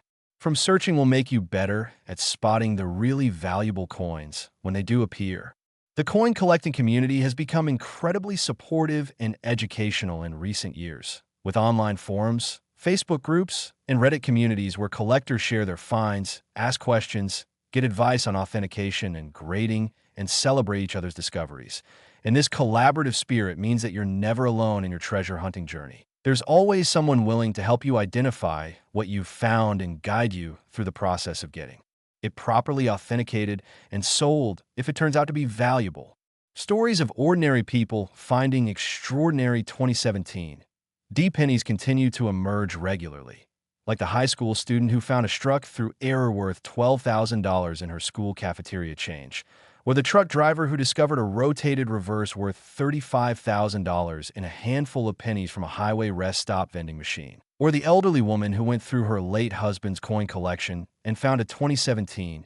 from searching will make you better at spotting the really valuable coins when they do appear. The coin collecting community has become incredibly supportive and educational in recent years, with online forums, Facebook groups, and Reddit communities where collectors share their finds, ask questions, get advice on authentication and grading, and celebrate each other's discoveries. And this collaborative spirit means that you're never alone in your treasure hunting journey. There's always someone willing to help you identify what you've found and guide you through the process of getting it properly authenticated and sold if it turns out to be valuable. Stories of ordinary people finding extraordinary 2017 D-pennies continue to emerge regularly, like the high school student who found a struck through error worth $12,000 in her school cafeteria change, or the truck driver who discovered a rotated reverse worth $35,000 in a handful of pennies from a highway rest stop vending machine, or the elderly woman who went through her late husband's coin collection and found a 2017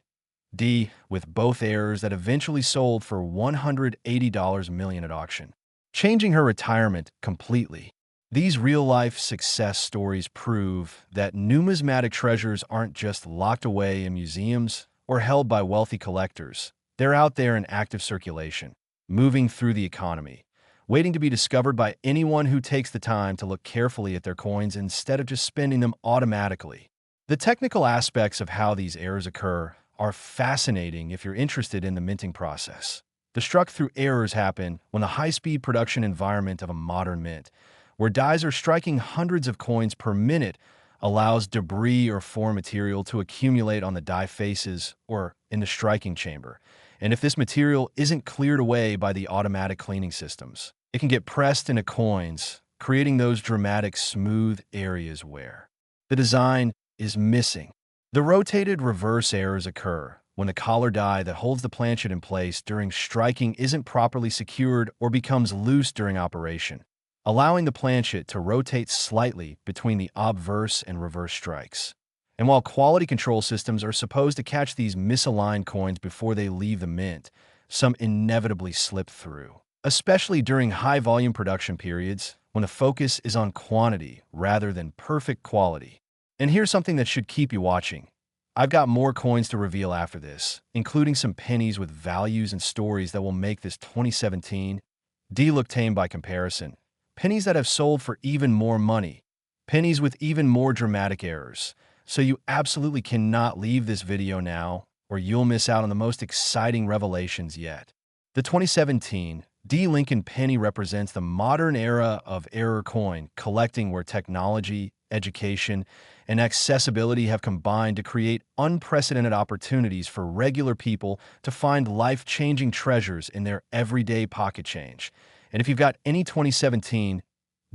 D with both errors that eventually sold for $180 million at auction, changing her retirement completely. These real-life success stories prove that numismatic treasures aren't just locked away in museums or held by wealthy collectors. They're out there in active circulation, moving through the economy, waiting to be discovered by anyone who takes the time to look carefully at their coins instead of just spending them automatically. The technical aspects of how these errors occur are fascinating if you're interested in the minting process. The struck-through errors happen when the high-speed production environment of a modern mint, where dies are striking hundreds of coins per minute, allows debris or foreign material to accumulate on the die faces or in the striking chamber. And if this material isn't cleared away by the automatic cleaning systems, it can get pressed into coins, creating those dramatic smooth areas where the design is missing. The rotated reverse errors occur when the collar die that holds the planchet in place during striking isn't properly secured or becomes loose during operation, allowing the planchet to rotate slightly between the obverse and reverse strikes. And while quality control systems are supposed to catch these misaligned coins before they leave the mint, some inevitably slip through, especially during high-volume production periods when the focus is on quantity rather than perfect quality. And here's something that should keep you watching. I've got more coins to reveal after this, including some pennies with values and stories that will make this 2017 D look tame by comparison. Pennies that have sold for even more money. Pennies with even more dramatic errors. So you absolutely cannot leave this video now, or you'll miss out on the most exciting revelations yet. The 2017 D Lincoln Penny represents the modern era of error coin collecting, where technology, education, and accessibility have combined to create unprecedented opportunities for regular people to find life-changing treasures in their everyday pocket change. And if you've got any 2017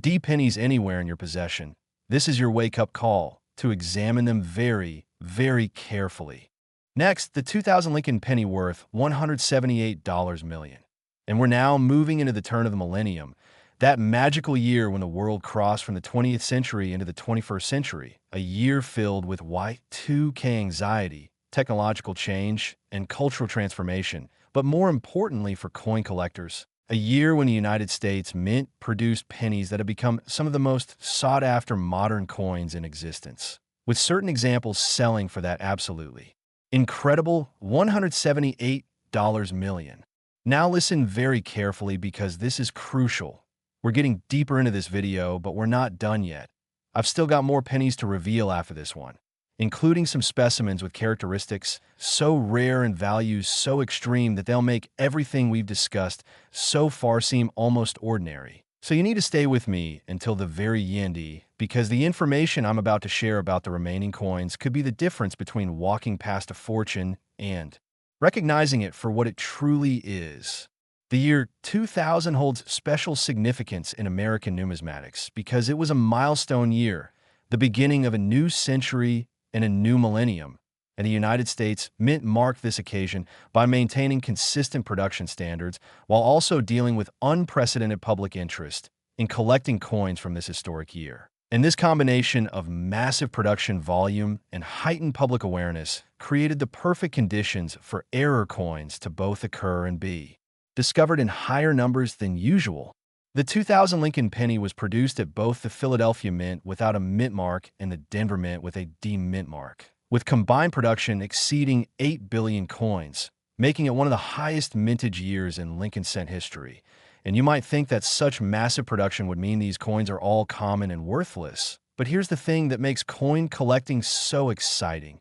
D pennies anywhere in your possession, this is your wake-up call to examine them very, very carefully. Next, the 2000 Lincoln Penny worth $178 million. And we're now moving into the turn of the millennium, that magical year when the world crossed from the 20th century into the 21st century, a year filled with Y2K anxiety, technological change, and cultural transformation, but more importantly for coin collectors, a year when the United States Mint produced pennies that have become some of the most sought-after modern coins in existence, with certain examples selling for that absolutely incredible $178 million. Now listen very carefully because this is crucial. We're getting deeper into this video, but we're not done yet. I've still got more pennies to reveal after this one, including some specimens with characteristics so rare and values so extreme that they'll make everything we've discussed so far seem almost ordinary. So you need to stay with me until the very end, because the information I'm about to share about the remaining coins could be the difference between walking past a fortune and recognizing it for what it truly is. The year 2000 holds special significance in American numismatics because it was a milestone year, the beginning of a new century and a new millennium. And the United States Mint marked this occasion by maintaining consistent production standards while also dealing with unprecedented public interest in collecting coins from this historic year. And this combination of massive production volume and heightened public awareness created the perfect conditions for error coins to both occur and be discovered in higher numbers than usual. The 2000 Lincoln Penny was produced at both the Philadelphia Mint without a mint mark and the Denver Mint with a D-mint mark, with combined production exceeding 8 billion coins, making it one of the highest mintage years in Lincoln cent history. And you might think that such massive production would mean these coins are all common and worthless. But here's the thing that makes coin collecting so exciting.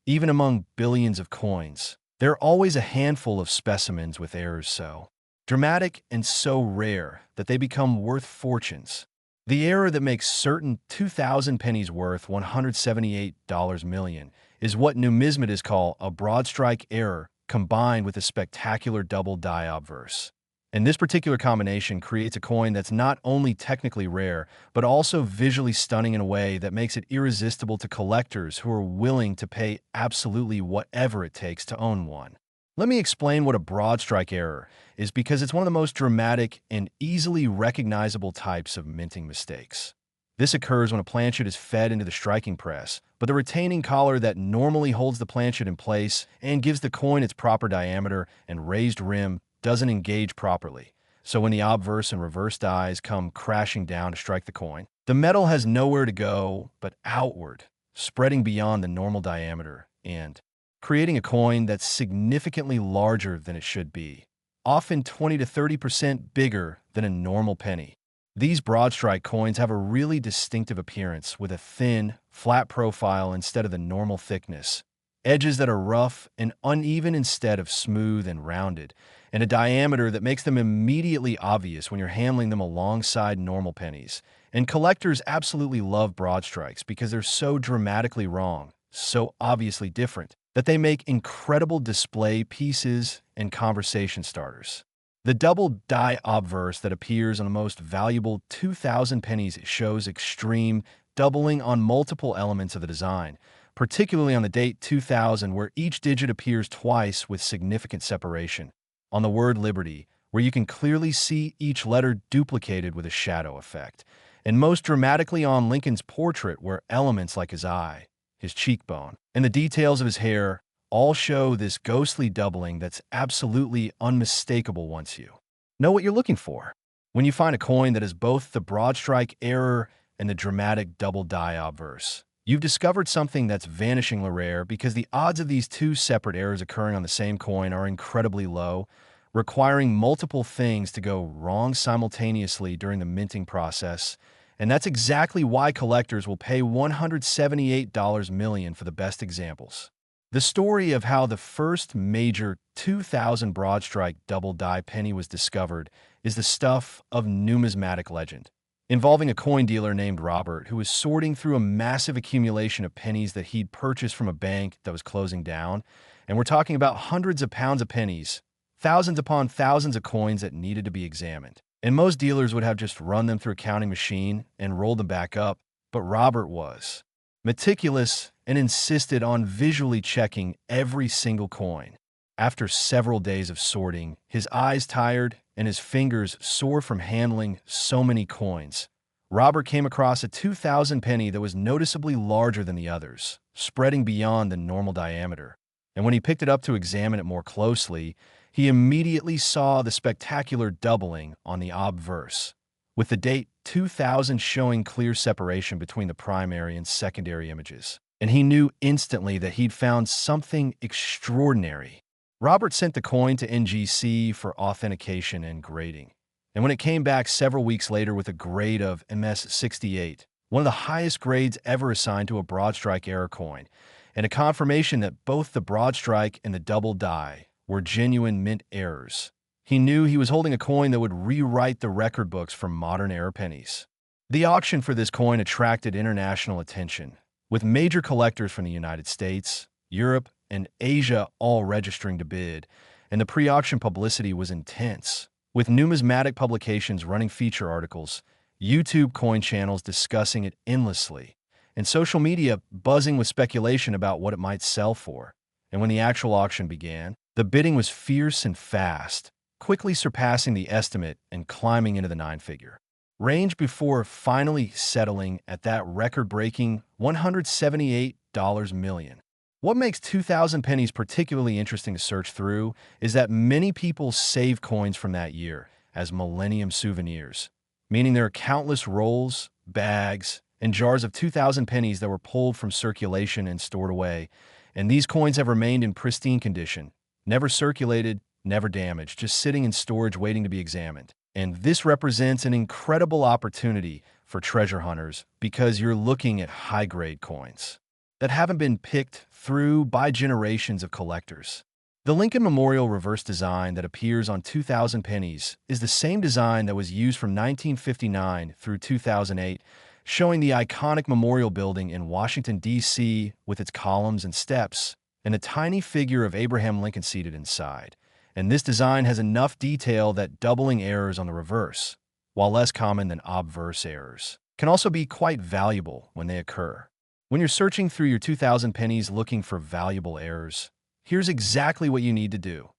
Even among billions of coins, there are always a handful of specimens with errors so dramatic and so rare that they become worth fortunes. The error that makes certain 2000 pennies worth $178 million is what numismatists call a broadstrike error combined with a spectacular double die obverse. And this particular combination creates a coin that's not only technically rare, but also visually stunning in a way that makes it irresistible to collectors who are willing to pay absolutely whatever it takes to own one. Let me explain what a broadstrike error is, because it's one of the most dramatic and easily recognizable types of minting mistakes. This occurs when a planchet is fed into the striking press, but the retaining collar that normally holds the planchet in place and gives the coin its proper diameter and raised rim doesn't engage properly. So when the obverse and reverse dies come crashing down to strike the coin, the metal has nowhere to go but outward, spreading beyond the normal diameter and creating a coin that's significantly larger than it should be, often 20 to 30% bigger than a normal penny. These broadstrike coins have a really distinctive appearance with a thin, flat profile instead of the normal thickness, edges that are rough and uneven instead of smooth and rounded, and a diameter that makes them immediately obvious when you're handling them alongside normal pennies. And collectors absolutely love broadstrikes because they're so dramatically wrong, so obviously different, that they make incredible display pieces and conversation starters. The double die obverse that appears on the most valuable 2,000 pennies shows extreme doubling on multiple elements of the design, particularly on the date 2000, where each digit appears twice with significant separation. On the word Liberty, where you can clearly see each letter duplicated with a shadow effect. And most dramatically on Lincoln's portrait, where elements like his eye, his cheekbone, and the details of his hair all show this ghostly doubling that's absolutely unmistakable once you know what you're looking for. When you find a coin that has both the broadstrike error and the dramatic double die obverse, you've discovered something that's vanishingly rare, because the odds of these two separate errors occurring on the same coin are incredibly low, requiring multiple things to go wrong simultaneously during the minting process. And that's exactly why collectors will pay $178 million for the best examples. The story of how the first major 2000 broadstrike double die penny was discovered is the stuff of numismatic legend, involving a coin dealer named Robert who was sorting through a massive accumulation of pennies that he'd purchased from a bank that was closing down. And we're talking about hundreds of pounds of pennies, thousands upon thousands of coins that needed to be examined. And most dealers would have just run them through a counting machine and rolled them back up, but Robert was meticulous and insisted on visually checking every single coin. After several days of sorting, his eyes tired and his fingers sore from handling so many coins, Robert came across a 2000 penny that was noticeably larger than the others, spreading beyond the normal diameter. And when he picked it up to examine it more closely, he immediately saw the spectacular doubling on the obverse, with the date 2000 showing clear separation between the primary and secondary images. And he knew instantly that he'd found something extraordinary. Robert sent the coin to NGC for authentication and grading. And when it came back several weeks later with a grade of MS68, one of the highest grades ever assigned to a broadstrike error coin, and a confirmation that both the broadstrike and the double die were genuine mint errors, he knew he was holding a coin that would rewrite the record books for modern error pennies. The auction for this coin attracted international attention, with major collectors from the United States, Europe, and Asia all registering to bid, and the pre-auction publicity was intense, with numismatic publications running feature articles, YouTube coin channels discussing it endlessly, and social media buzzing with speculation about what it might sell for. And when the actual auction began, the bidding was fierce and fast, quickly surpassing the estimate and climbing into the nine-figure range before finally settling at that record-breaking $178 million. What makes 2000 pennies particularly interesting to search through is that many people save coins from that year as millennium souvenirs, meaning there are countless rolls, bags, and jars of 2000 pennies that were pulled from circulation and stored away, and these coins have remained in pristine condition, never circulated, never damaged, just sitting in storage waiting to be examined. And this represents an incredible opportunity for treasure hunters because you're looking at high-grade coins that haven't been picked through by generations of collectors. The Lincoln Memorial reverse design that appears on 2000 pennies is the same design that was used from 1959 through 2008, showing the iconic memorial building in Washington, D.C. with its columns and steps, and a tiny figure of Abraham Lincoln seated inside. And this design has enough detail that doubling errors on the reverse, while less common than obverse errors, can also be quite valuable when they occur. When you're searching through your 2000 pennies looking for valuable errors, here's exactly what you need to do.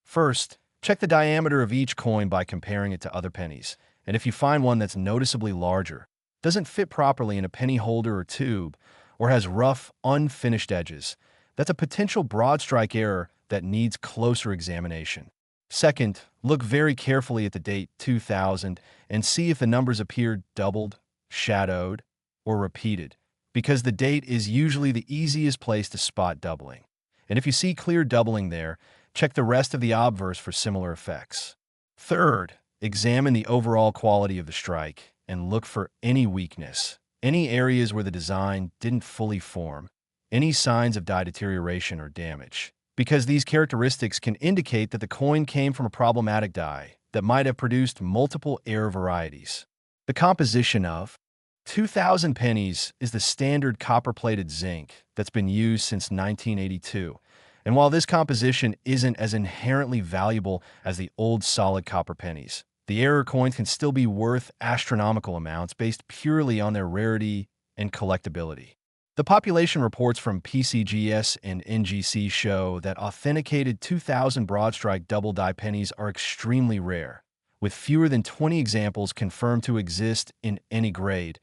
First, check the diameter of each coin by comparing it to other pennies, and if you find one that's noticeably larger, doesn't fit properly in a penny holder or tube, or has rough, unfinished edges, that's a potential broadstrike error that needs closer examination. Second, look very carefully at the date 2000 and see if the numbers appear doubled, shadowed, or repeated, because the date is usually the easiest place to spot doubling. And if you see clear doubling there, Check the rest of the obverse for similar effects. Third, examine the overall quality of the strike and look for any weakness, any areas where the design didn't fully form, any signs of die deterioration or damage, because these characteristics can indicate that the coin came from a problematic die that might have produced multiple error varieties. The composition of 2,000 pennies is the standard copper-plated zinc that's been used since 1982. And while this composition isn't as inherently valuable as the old solid copper pennies, the error coins can still be worth astronomical amounts based purely on their rarity and collectability. The population reports from PCGS and NGC show that authenticated 2,000 broadstrike double-die pennies are extremely rare, with fewer than 20 examples confirmed to exist in any grade,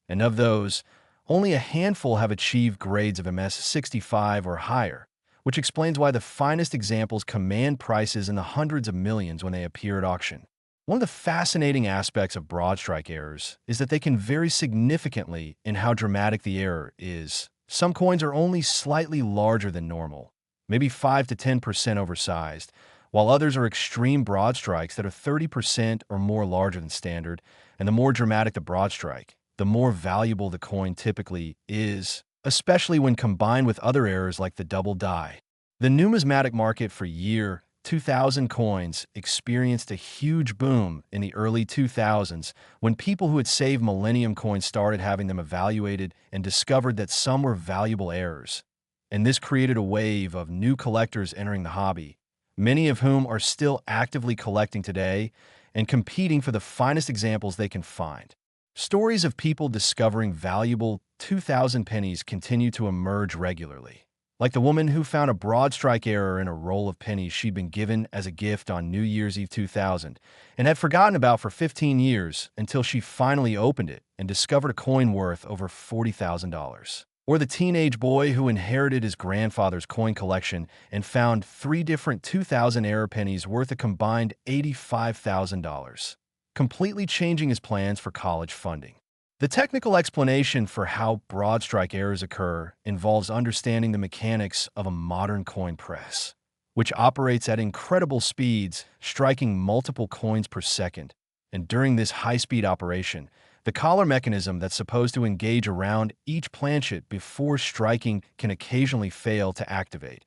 and of those, only a handful have achieved grades of MS 65 or higher, which explains why the finest examples command prices in the hundreds of millions when they appear at auction. One of the fascinating aspects of broadstrike errors is that they can vary significantly in how dramatic the error is. Some coins are only slightly larger than normal, maybe 5 to 10% oversized, while others are extreme broadstrikes that are 30% or more larger than standard, and the more dramatic the broadstrike, the more valuable the coin typically is, especially when combined with other errors like the double die. The numismatic market for year 2000 coins experienced a huge boom in the early 2000s when people who had saved Millennium coins started having them evaluated and discovered that some were valuable errors. And this created a wave of new collectors entering the hobby, many of whom are still actively collecting today and competing for the finest examples they can find. Stories of people discovering valuable 2000 pennies continue to emerge regularly, like the woman who found a broadstrike error in a roll of pennies she'd been given as a gift on New Year's Eve 2000 and had forgotten about for 15 years until she finally opened it and discovered a coin worth over $40,000. Or the teenage boy who inherited his grandfather's coin collection and found 3 different 2000 error pennies worth a combined $85,000, completely changing his plans for college funding. The technical explanation for how broadstrike errors occur involves understanding the mechanics of a modern coin press, which operates at incredible speeds, striking multiple coins per second. And during this high-speed operation, the collar mechanism that's supposed to engage around each planchet before striking can occasionally fail to activate,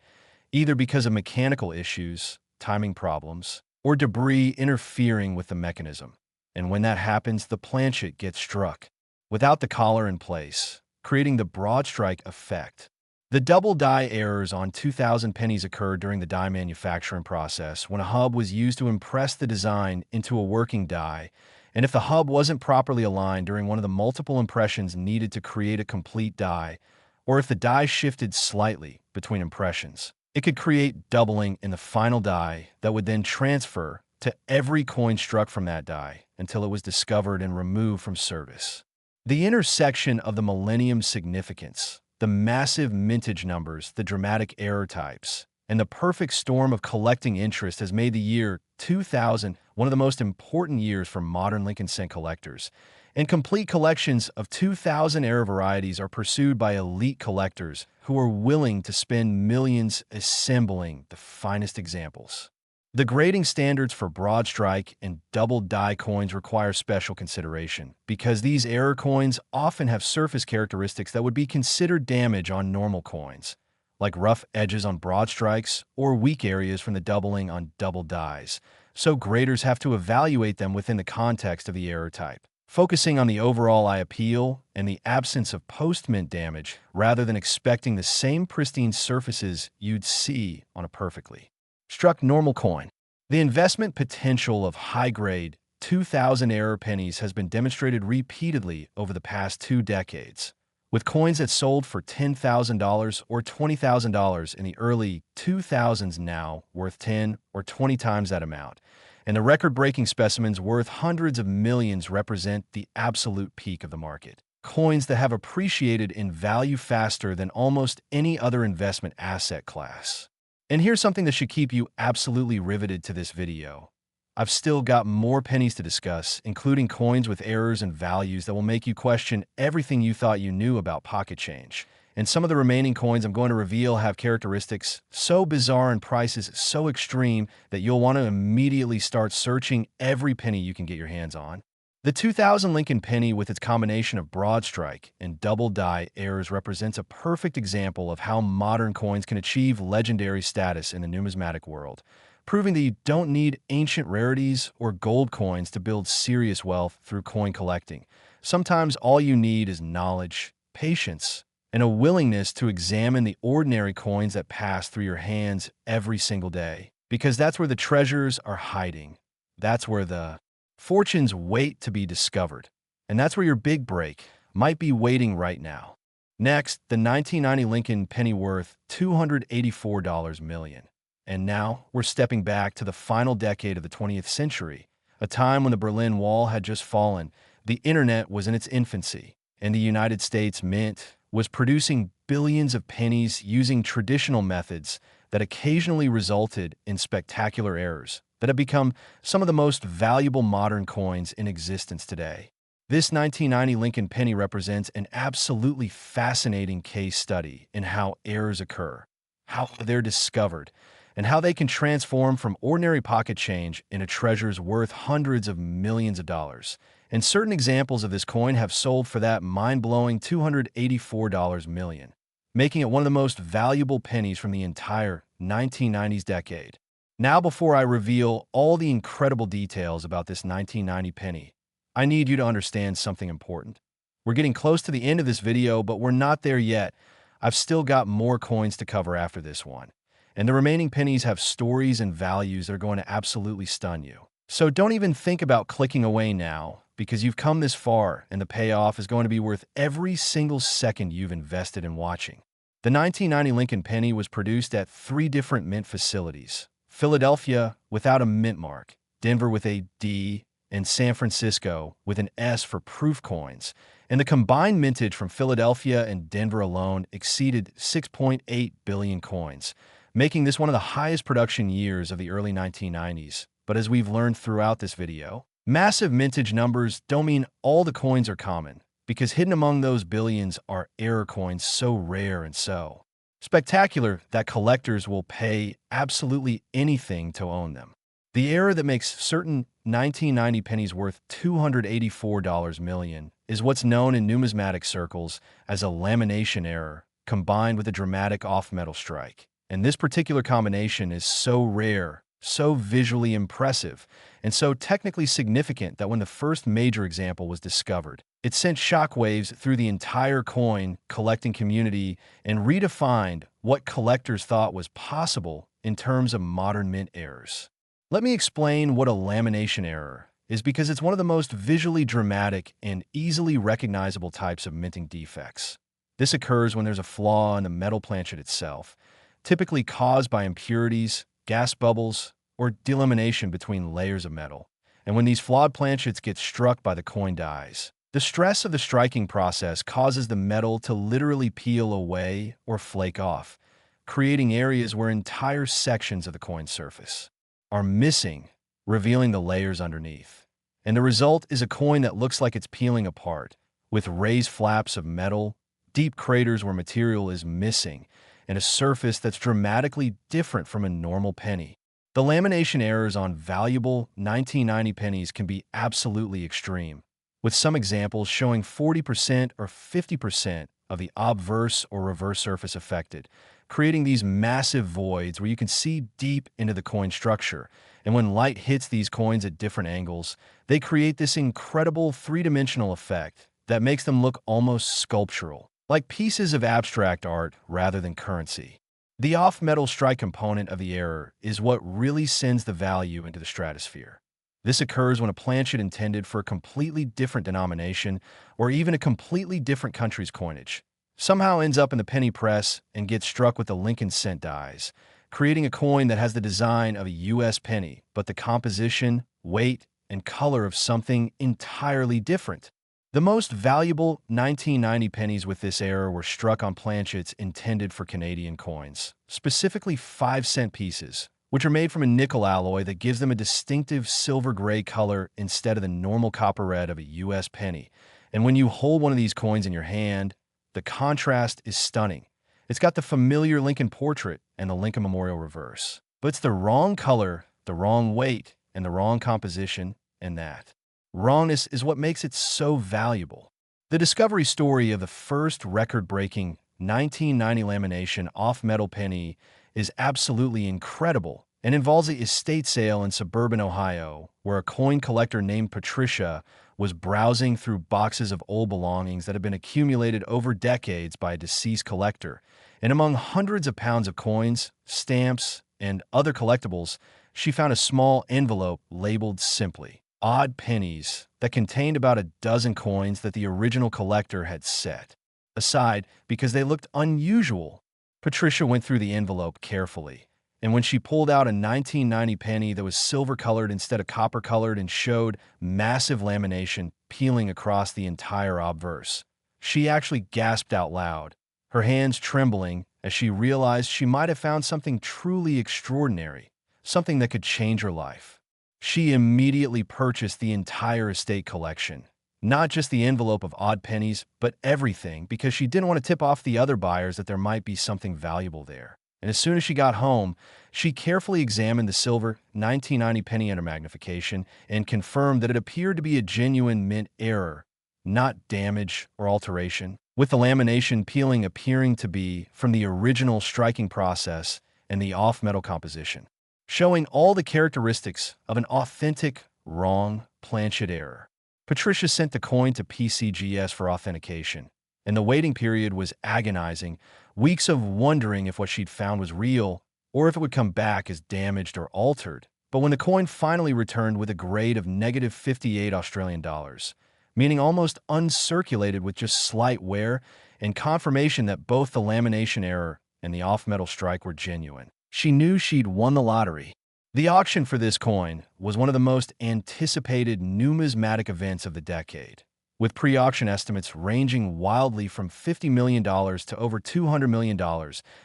either because of mechanical issues, timing problems, or debris interfering with the mechanism. And when that happens, the planchet gets struck without the collar in place, creating the broadstrike effect. The double die errors on 2000 pennies occurred during the die manufacturing process when a hub was used to impress the design into a working die, and if the hub wasn't properly aligned during one of the multiple impressions needed to create a complete die, or if the die shifted slightly between impressions, it could create doubling in the final die that would then transfer to every coin struck from that die until it was discovered and removed from service. The intersection of the Millennium significance, the massive mintage numbers, the dramatic error types, and the perfect storm of collecting interest has made the year 2000 one of the most important years for modern Lincoln cent collectors, and complete collections of 2000 error varieties are pursued by elite collectors who are willing to spend millions assembling the finest examples. The grading standards for broadstrike and double die coins require special consideration because these error coins often have surface characteristics that would be considered damage on normal coins, like rough edges on broadstrikes or weak areas from the doubling on double dies, so graders have to evaluate them within the context of the error type, focusing on the overall eye appeal and the absence of post-mint damage rather than expecting the same pristine surfaces you'd see on a perfectly struck normal coin. The investment potential of high-grade 2000 error pennies has been demonstrated repeatedly over the past 2 decades, with coins that sold for $10,000 or $20,000 in the early 2000s now worth 10 or 20 times that amount, and the record-breaking specimens worth hundreds of millions represent the absolute peak of the market. Coins that have appreciated in value faster than almost any other investment asset class. And here's something that should keep you absolutely riveted to this video. I've still got more pennies to discuss, including coins with errors and values that will make you question everything you thought you knew about pocket change. And some of the remaining coins I'm going to reveal have characteristics so bizarre and prices so extreme that you'll want to immediately start searching every penny you can get your hands on. The 2000 Lincoln Penny, with its combination of broadstrike and double die errors, represents a perfect example of how modern coins can achieve legendary status in the numismatic world, proving that you don't need ancient rarities or gold coins to build serious wealth through coin collecting. Sometimes all you need is knowledge, patience, and a willingness to examine the ordinary coins that pass through your hands every single day. Because that's where the treasures are hiding. That's where the fortunes wait to be discovered. And that's where your big break might be waiting right now. Next, the 1990 Lincoln Penny, worth $284 million. And now we're stepping back to the final decade of the 20th century, a time when the Berlin Wall had just fallen, the internet was in its infancy, and the United States Mint was producing billions of pennies using traditional methods that occasionally resulted in spectacular errors that have become some of the most valuable modern coins in existence today. This 1990 Lincoln Penny represents an absolutely fascinating case study in how errors occur, how they're discovered, and how they can transform from ordinary pocket change into treasures worth hundreds of millions of dollars. And certain examples of this coin have sold for that mind-blowing $284 million, making it one of the most valuable pennies from the entire 1990s decade. Now, before I reveal all the incredible details about this 1990 penny, I need you to understand something important. We're getting close to the end of this video, but we're not there yet. I've still got more coins to cover after this one. And the remaining pennies have stories and values that are going to absolutely stun you. So don't even think about clicking away now, because you've come this far and the payoff is going to be worth every single second you've invested in watching. The 1990 Lincoln Penny was produced at 3 different mint facilities: Philadelphia without a mint mark, Denver with a D, and San Francisco with an S for proof coins. And the combined mintage from Philadelphia and Denver alone exceeded 6.8 billion coins, making this one of the highest production years of the early 1990s. But as we've learned throughout this video, massive mintage numbers don't mean all the coins are common, because hidden among those billions are error coins so rare and so spectacular that collectors will pay absolutely anything to own them. The error that makes certain 1990 pennies worth $284 million is what's known in numismatic circles as a lamination error, combined with a dramatic off-metal strike. And this particular combination is so rare, so visually impressive, and so technically significant that when the first major example was discovered, it sent shockwaves through the entire coin collecting community and redefined what collectors thought was possible in terms of modern mint errors. Let me explain what a lamination error is, because it's one of the most visually dramatic and easily recognizable types of minting defects. This occurs when there's a flaw in the metal planchet itself, typically caused by impurities, gas bubbles, or delamination between layers of metal. And when these flawed planchets get struck by the coin dies, the stress of the striking process causes the metal to literally peel away or flake off, creating areas where entire sections of the coin surface are missing, revealing the layers underneath. And the result is a coin that looks like it's peeling apart, with raised flaps of metal, deep craters where material is missing, and a surface that's dramatically different from a normal penny. The lamination errors on valuable 1990 pennies can be absolutely extreme, with some examples showing 40% or 50% of the obverse or reverse surface affected, creating these massive voids where you can see deep into the coin structure. And when light hits these coins at different angles, they create this incredible three-dimensional effect that makes them look almost sculptural, like pieces of abstract art rather than currency. The off-metal strike component of the error is what really sends the value into the stratosphere. This occurs when a planchet intended for a completely different denomination or even a completely different country's coinage somehow ends up in the penny press and gets struck with the Lincoln cent dies, creating a coin that has the design of a U.S. penny, but the composition, weight, and color of something entirely different. The most valuable 1990 pennies with this error were struck on planchets intended for Canadian coins, specifically 5-cent pieces, which are made from a nickel alloy that gives them a distinctive silver-gray color instead of the normal copper red of a U.S. penny. And when you hold one of these coins in your hand, the contrast is stunning. It's got the familiar Lincoln portrait and the Lincoln Memorial reverse. But it's the wrong color, the wrong weight, and the wrong composition, and that wrongness is what makes it so valuable. The discovery story of the first record-breaking 1990 lamination off-metal penny is absolutely incredible and involves an estate sale in suburban Ohio, where a coin collector named Patricia was browsing through boxes of old belongings that had been accumulated over decades by a deceased collector. And among hundreds of pounds of coins, stamps, and other collectibles, she found a small envelope labeled simply odd pennies that contained about a dozen coins that the original collector had set aside because they looked unusual. Patricia went through the envelope carefully, and when she pulled out a 1990 penny that was silver-colored instead of copper-colored and showed massive lamination peeling across the entire obverse, she actually gasped out loud, her hands trembling as she realized she might have found something truly extraordinary, something that could change her life. She immediately purchased the entire estate collection, not just the envelope of odd pennies, but everything, because she didn't want to tip off the other buyers that there might be something valuable there. And as soon as she got home, she carefully examined the silver 1990 penny under magnification and confirmed that it appeared to be a genuine mint error, not damage or alteration, with the lamination peeling appearing to be from the original striking process and the off-metal composition, showing all the characteristics of an authentic, wrong planchet error. Patricia sent the coin to PCGS for authentication, and the waiting period was agonizing, weeks of wondering if what she'd found was real or if it would come back as damaged or altered. But when the coin finally returned with a grade of -58 Australian dollars, meaning almost uncirculated with just slight wear, and confirmation that both the lamination error and the off-metal strike were genuine, she knew she'd won the lottery. The auction for this coin was one of the most anticipated numismatic events of the decade, with pre-auction estimates ranging wildly from $50 million to over $200 million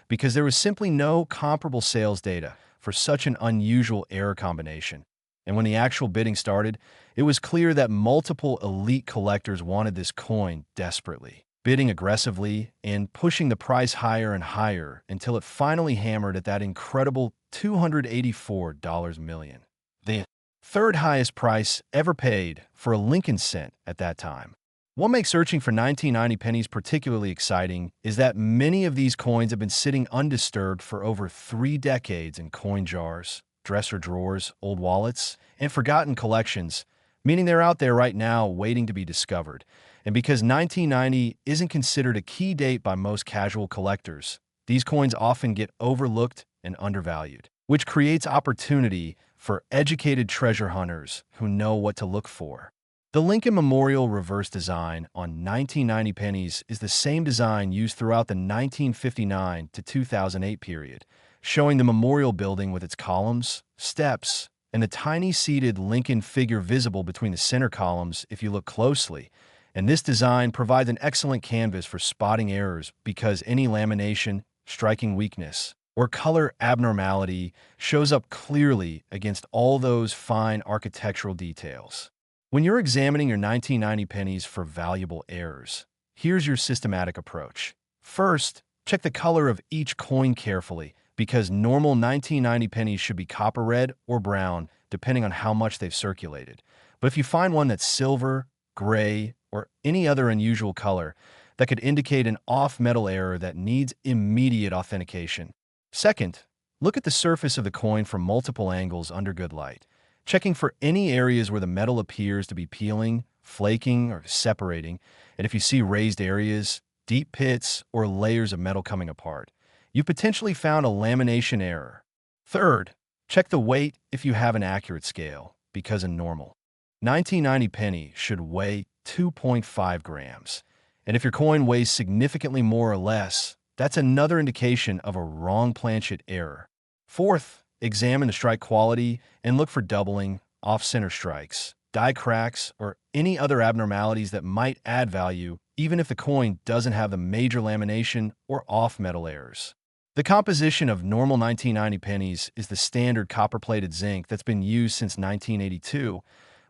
because there was simply no comparable sales data for such an unusual error combination. And when the actual bidding started, it was clear that multiple elite collectors wanted this coin desperately, bidding aggressively and pushing the price higher and higher until it finally hammered at that incredible $284 million, the third highest price ever paid for a Lincoln cent at that time. What makes searching for 1990 pennies particularly exciting is that many of these coins have been sitting undisturbed for over 3 decades in coin jars, dresser drawers, old wallets, and forgotten collections, meaning they're out there right now waiting to be discovered. And because 1990 isn't considered a key date by most casual collectors, these coins often get overlooked and undervalued, which creates opportunity for educated treasure hunters who know what to look for. The Lincoln Memorial reverse design on 1990 pennies is the same design used throughout the 1959 to 2008 period, showing the memorial building with its columns, steps, and the tiny seated Lincoln figure visible between the center columns if you look closely. And this design provides an excellent canvas for spotting errors because any lamination, striking weakness, or color abnormality shows up clearly against all those fine architectural details. When you're examining your 1990 pennies for valuable errors, here's your systematic approach. First, check the color of each coin carefully, because normal 1990 pennies should be copper red or brown, depending on how much they've circulated. But if you find one that's silver, gray, or any other unusual color, that could indicate an off-metal error that needs immediate authentication. Second, look at the surface of the coin from multiple angles under good light, checking for any areas where the metal appears to be peeling, flaking, or separating, and if you see raised areas, deep pits, or layers of metal coming apart, you've potentially found a lamination error. Third, check the weight if you have an accurate scale, because a normal 1990 penny should weigh 2.5 grams. And if your coin weighs significantly more or less, that's another indication of a wrong planchet error. Fourth, examine the strike quality and look for doubling, off-center strikes, die cracks, or any other abnormalities that might add value, even if the coin doesn't have the major lamination or off-metal errors. The composition of normal 1990 pennies is the standard copper-plated zinc that's been used since 1982,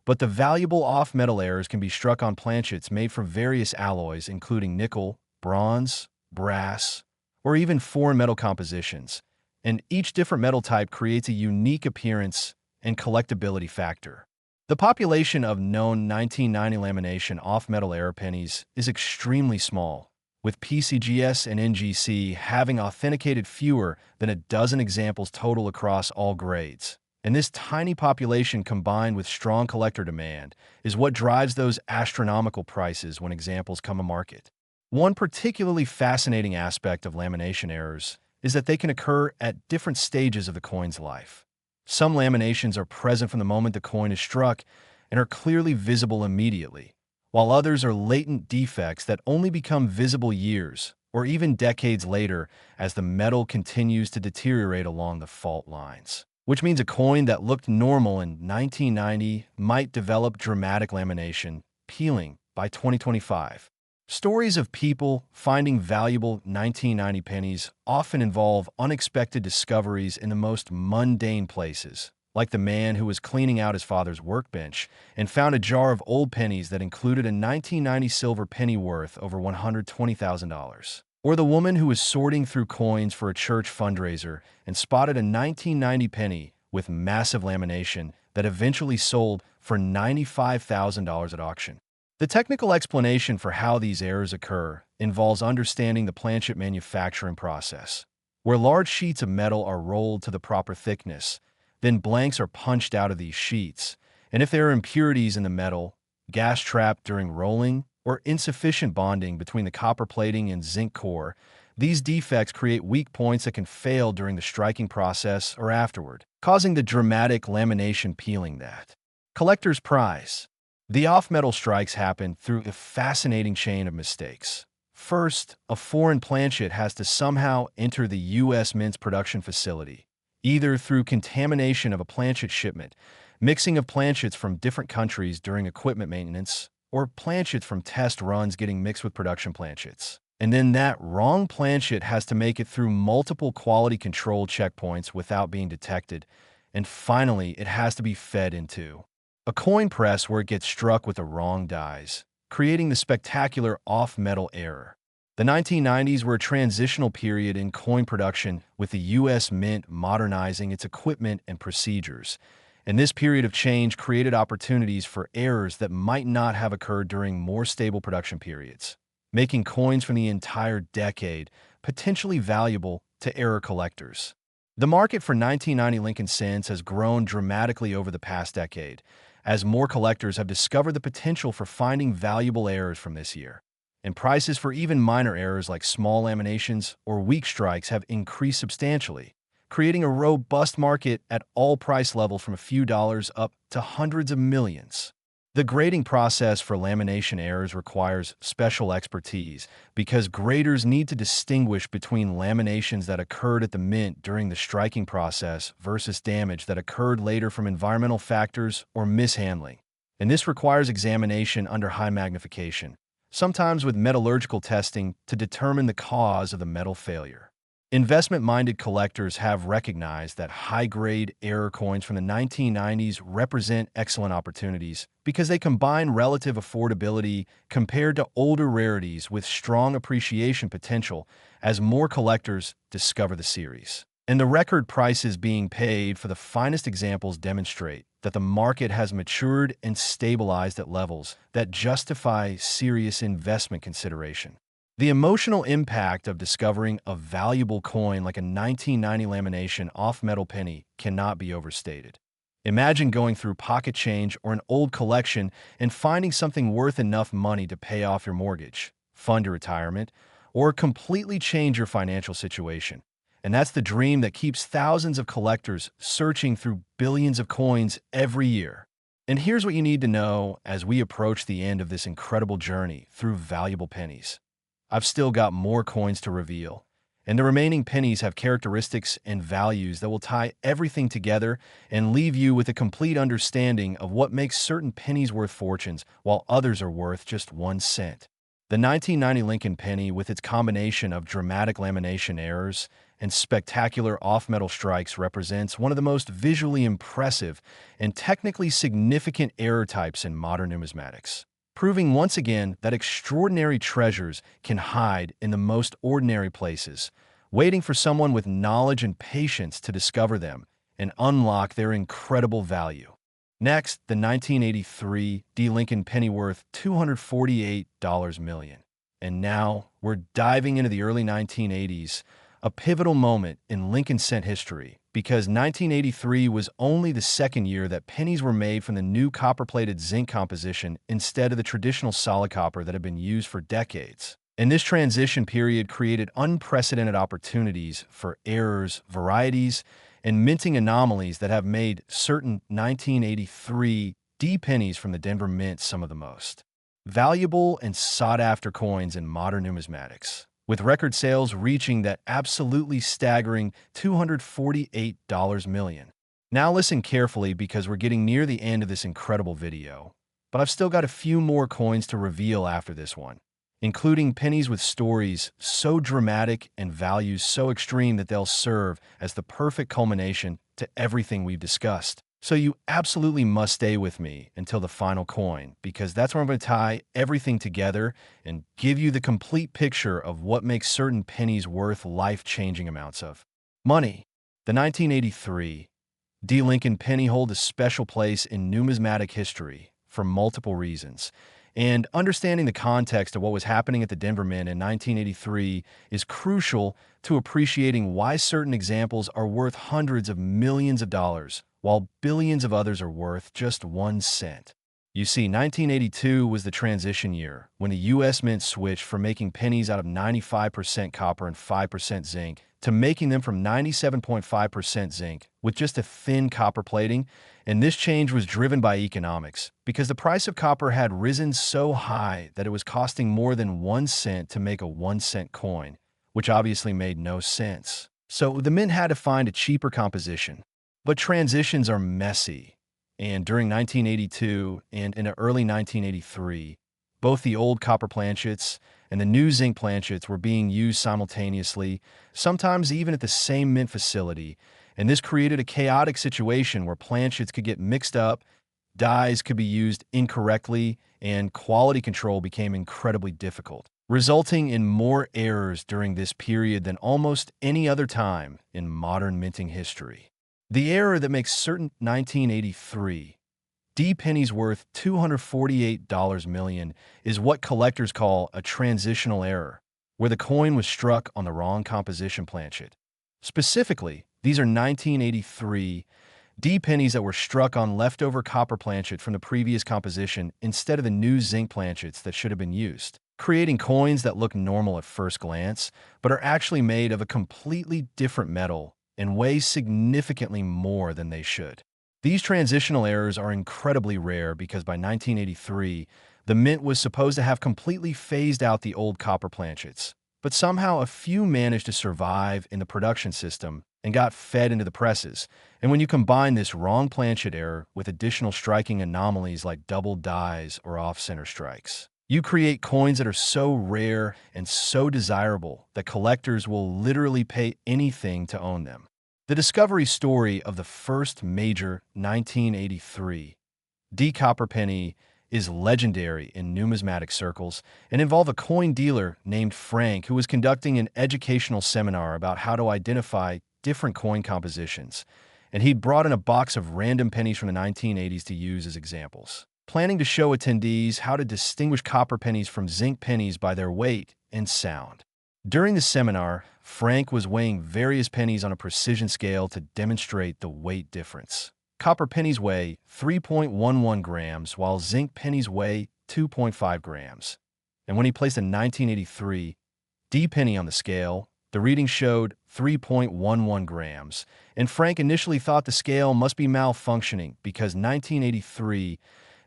but the valuable off-metal errors can be struck on planchets made from various alloys, including nickel, bronze, brass, or even foreign metal compositions, and each different metal type creates a unique appearance and collectability factor. The population of known 1990 lamination off-metal era pennies is extremely small, with PCGS and NGC having authenticated fewer than a dozen examples total across all grades. And this tiny population combined with strong collector demand is what drives those astronomical prices when examples come to market. One particularly fascinating aspect of lamination errors is that they can occur at different stages of the coin's life. Some laminations are present from the moment the coin is struck and are clearly visible immediately, while others are latent defects that only become visible years or even decades later as the metal continues to deteriorate along the fault lines. Which means a coin that looked normal in 1990 might develop dramatic lamination, peeling by 2025. Stories of people finding valuable 1990 pennies often involve unexpected discoveries in the most mundane places, like the man who was cleaning out his father's workbench and found a jar of old pennies that included a 1990 silver penny worth over $120,000. Or the woman who was sorting through coins for a church fundraiser and spotted a 1990 penny with massive lamination that eventually sold for $95,000 at auction. The technical explanation for how these errors occur involves understanding the planchet manufacturing process, where large sheets of metal are rolled to the proper thickness, then blanks are punched out of these sheets, and if there are impurities in the metal, gas trapped during rolling, or insufficient bonding between the copper plating and zinc core, these defects create weak points that can fail during the striking process or afterward, causing the dramatic lamination peeling that collectors prize. The off-metal strikes happen through a fascinating chain of mistakes. First, a foreign planchet has to somehow enter the U.S. Mint's production facility, either through contamination of a planchet shipment, mixing of planchets from different countries during equipment maintenance, or planchets from test runs getting mixed with production planchets. And then that wrong planchet has to make it through multiple quality control checkpoints without being detected, and finally it has to be fed into a coin press where it gets struck with the wrong dies, creating the spectacular off-metal error. The 1990s were a transitional period in coin production, with the U.S. Mint modernizing its equipment and procedures. And this period of change created opportunities for errors that might not have occurred during more stable production periods, making coins from the entire decade potentially valuable to error collectors. The market for 1990 Lincoln cents has grown dramatically over the past decade, as more collectors have discovered the potential for finding valuable errors from this year. And prices for even minor errors like small laminations or weak strikes have increased substantially, creating a robust market at all price levels from a few dollars up to hundreds of millions. The grading process for lamination errors requires special expertise because graders need to distinguish between laminations that occurred at the mint during the striking process versus damage that occurred later from environmental factors or mishandling. And this requires examination under high magnification, sometimes with metallurgical testing to determine the cause of the metal failure. Investment-minded collectors have recognized that high-grade error coins from the 1990s represent excellent opportunities because they combine relative affordability compared to older rarities with strong appreciation potential as more collectors discover the series. And the record prices being paid for the finest examples demonstrate that the market has matured and stabilized at levels that justify serious investment consideration. The emotional impact of discovering a valuable coin like a 1990 lamination off-metal penny cannot be overstated. Imagine going through pocket change or an old collection and finding something worth enough money to pay off your mortgage, fund your retirement, or completely change your financial situation. And that's the dream that keeps thousands of collectors searching through billions of coins every year. And here's what you need to know as we approach the end of this incredible journey through valuable pennies. I've still got more coins to reveal, and the remaining pennies have characteristics and values that will tie everything together and leave you with a complete understanding of what makes certain pennies worth fortunes while others are worth just 1 cent. The 1990 Lincoln penny, with its combination of dramatic lamination errors and spectacular off-metal strikes, represents one of the most visually impressive and technically significant error types in modern numismatics. proving once again that extraordinary treasures can hide in the most ordinary places, waiting for someone with knowledge and patience to discover them and unlock their incredible value. Next, the 1983 Lincoln Penny worth $248 million. And now, we're diving into the early 1980s, a pivotal moment in Lincoln cent history, because 1983 was only the second year that pennies were made from the new copper-plated zinc composition instead of the traditional solid copper that had been used for decades. And this transition period created unprecedented opportunities for errors, varieties, and minting anomalies that have made certain 1983 D pennies from the Denver Mint some of the most valuable and sought-after coins in modern numismatics, with record sales reaching that absolutely staggering $248 million. Now listen carefully because we're getting near the end of this incredible video, but I've still got a few more coins to reveal after this one, including pennies with stories so dramatic and values so extreme that they'll serve as the perfect culmination to everything we've discussed. So you absolutely must stay with me until the final coin, because that's where I'm going to tie everything together and give you the complete picture of what makes certain pennies worth life-changing amounts of money. The 1983 Lincoln Penny hold a special place in numismatic history for multiple reasons. And understanding the context of what was happening at the Denver Mint in 1983 is crucial to appreciating why certain examples are worth hundreds of millions of dollars, while billions of others are worth just 1 cent. You see, 1982 was the transition year when the U.S. Mint switched from making pennies out of 95% copper and 5% zinc to making them from 97.5% zinc with just a thin copper plating, and this change was driven by economics because the price of copper had risen so high that it was costing more than 1 cent to make a 1 cent coin, which obviously made no sense. So the Mint had to find a cheaper composition. But transitions are messy, and during 1982 and in early 1983, both the old copper planchets and the new zinc planchets were being used simultaneously, sometimes even at the same mint facility, and this created a chaotic situation where planchets could get mixed up, dyes could be used incorrectly, and quality control became incredibly difficult, resulting in more errors during this period than almost any other time in modern minting history. The error that makes certain 1983 D pennies worth $248 million is what collectors call a transitional error, where the coin was struck on the wrong composition planchet. Specifically, these are 1983 D pennies that were struck on leftover copper planchet from the previous composition instead of the new zinc planchets that should have been used, creating coins that look normal at first glance, but are actually made of a completely different metal and weigh significantly more than they should. These transitional errors are incredibly rare because by 1983, the Mint was supposed to have completely phased out the old copper planchets, but somehow a few managed to survive in the production system and got fed into the presses. And when you combine this wrong planchet error with additional striking anomalies like double dyes or off-center strikes, you create coins that are so rare and so desirable that collectors will literally pay anything to own them. The discovery story of the first major 1983 D copper penny is legendary in numismatic circles and involved a coin dealer named Frank who was conducting an educational seminar about how to identify different coin compositions, and he'd brought in a box of random pennies from the 1980s to use as examples, planning to show attendees how to distinguish copper pennies from zinc pennies by their weight and sound. During the seminar, Frank was weighing various pennies on a precision scale to demonstrate the weight difference. Copper pennies weigh 3.11 grams, while zinc pennies weigh 2.5 grams. And when he placed a 1983 D penny on the scale, the reading showed 3.11 grams, and Frank initially thought the scale must be malfunctioning because 1983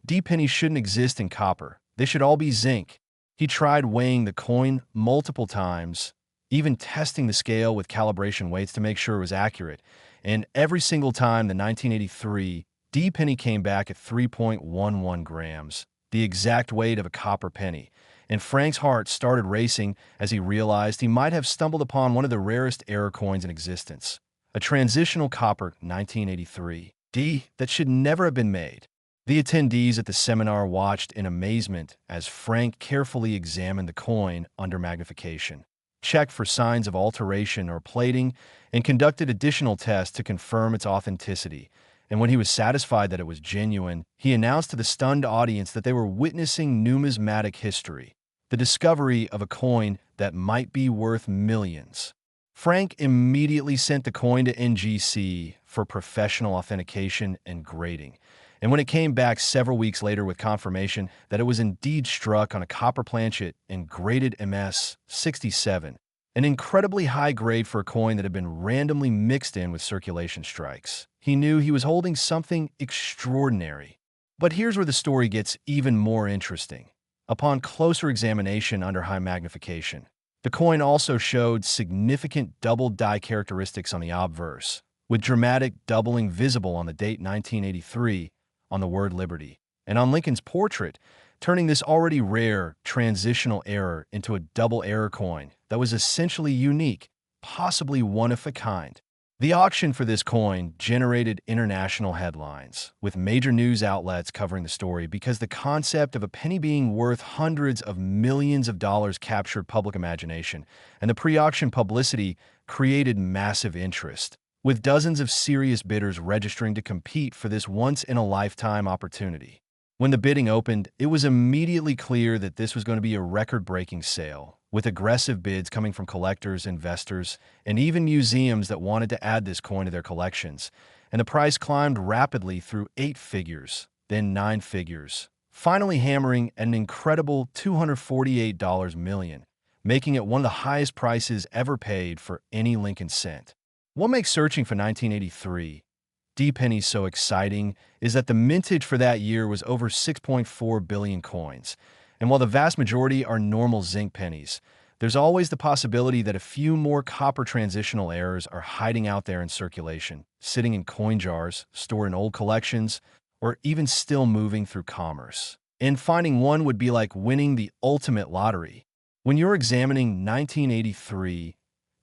D pennies shouldn't exist in copper. They should all be zinc. He tried weighing the coin multiple times, even testing the scale with calibration weights to make sure it was accurate. And every single time the 1983 D penny came back at 3.11 grams, the exact weight of a copper penny. And Frank's heart started racing as he realized he might have stumbled upon one of the rarest error coins in existence, a transitional copper 1983 D that should never have been made. The attendees at the seminar watched in amazement as Frank carefully examined the coin under magnification, checked for signs of alteration or plating, and conducted additional tests to confirm its authenticity. And when he was satisfied that it was genuine, he announced to the stunned audience that they were witnessing numismatic history, the discovery of a coin that might be worth millions. Frank immediately sent the coin to NGC for professional authentication and grading. And when it came back several weeks later with confirmation that it was indeed struck on a copper planchet and graded MS 67, an incredibly high grade for a coin that had been randomly mixed in with circulation strikes, he knew he was holding something extraordinary. But here's where the story gets even more interesting. Upon closer examination under high magnification, the coin also showed significant double die characteristics on the obverse, with dramatic doubling visible on the date 1983 on the word Liberty, and on Lincoln's portrait, turning this already rare transitional error into a double error coin that was essentially unique, possibly one of a kind. The auction for this coin generated international headlines, with major news outlets covering the story because the concept of a penny being worth hundreds of millions of dollars captured public imagination, and the pre-auction publicity created massive interest, with dozens of serious bidders registering to compete for this once-in-a-lifetime opportunity. When the bidding opened, it was immediately clear that this was going to be a record-breaking sale, with aggressive bids coming from collectors, investors, and even museums that wanted to add this coin to their collections, and the price climbed rapidly through 8 figures, then 9 figures, finally hammering at an incredible $248 million, making it one of the highest prices ever paid for any Lincoln cent. What makes searching for 1983 D pennies so exciting is that the mintage for that year was over 6.4 billion coins, and while the vast majority are normal zinc pennies, there's always the possibility that a few more copper transitional errors are hiding out there in circulation, sitting in coin jars, stored in old collections, or even still moving through commerce. And finding one would be like winning the ultimate lottery. When you're examining 1983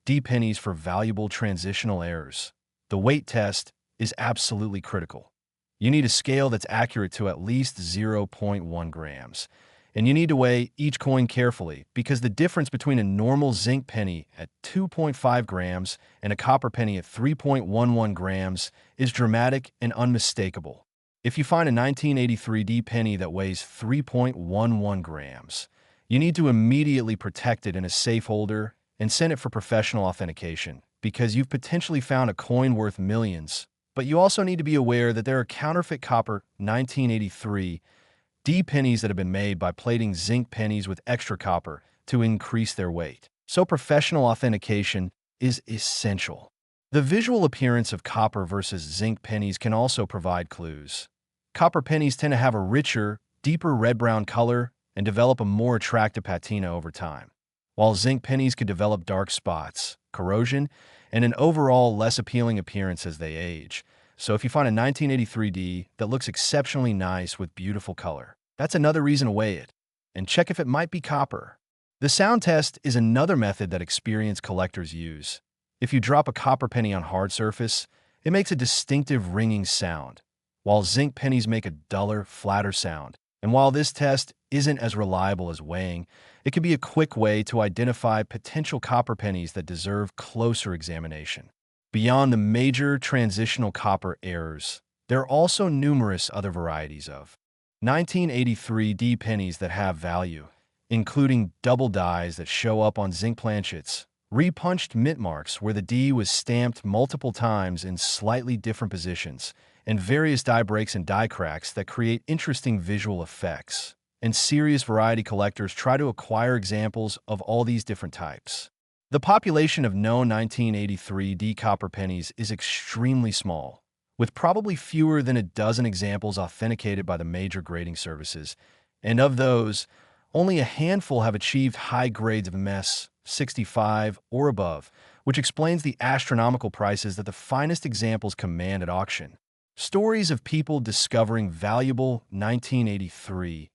D pennies for valuable transitional errors, the weight test is absolutely critical. You need a scale that's accurate to at least 0.1 grams. And you need to weigh each coin carefully because the difference between a normal zinc penny at 2.5 grams and a copper penny at 3.11 grams is dramatic and unmistakable. If you find a 1983 D penny that weighs 3.11 grams, you need to immediately protect it in a safe holder and send it for professional authentication because you've potentially found a coin worth millions. But you also need to be aware that there are counterfeit copper 1983 D pennies that have been made by plating zinc pennies with extra copper to increase their weight. So professional authentication is essential. The visual appearance of copper versus zinc pennies can also provide clues. Copper pennies tend to have a richer, deeper red-brown color and develop a more attractive patina over time, while zinc pennies could develop dark spots, corrosion, and an overall less appealing appearance as they age. So if you find a 1983 D that looks exceptionally nice with beautiful color, that's another reason to weigh it, and check if it might be copper. The sound test is another method that experienced collectors use. If you drop a copper penny on hard surface, it makes a distinctive ringing sound, while zinc pennies make a duller, flatter sound. And while this test isn't as reliable as weighing, it can be a quick way to identify potential copper pennies that deserve closer examination. Beyond the major transitional copper errors, there are also numerous other varieties of 1983 D pennies that have value, including double dies that show up on zinc planchets, repunched mint marks where the D was stamped multiple times in slightly different positions, and various die breaks and die cracks that create interesting visual effects. And serious variety collectors try to acquire examples of all these different types. The population of known 1983 D copper pennies is extremely small, with probably fewer than a dozen examples authenticated by the major grading services, and of those, only a handful have achieved high grades of MS 65 or above, which explains the astronomical prices that the finest examples command at auction. Stories of people discovering valuable 1983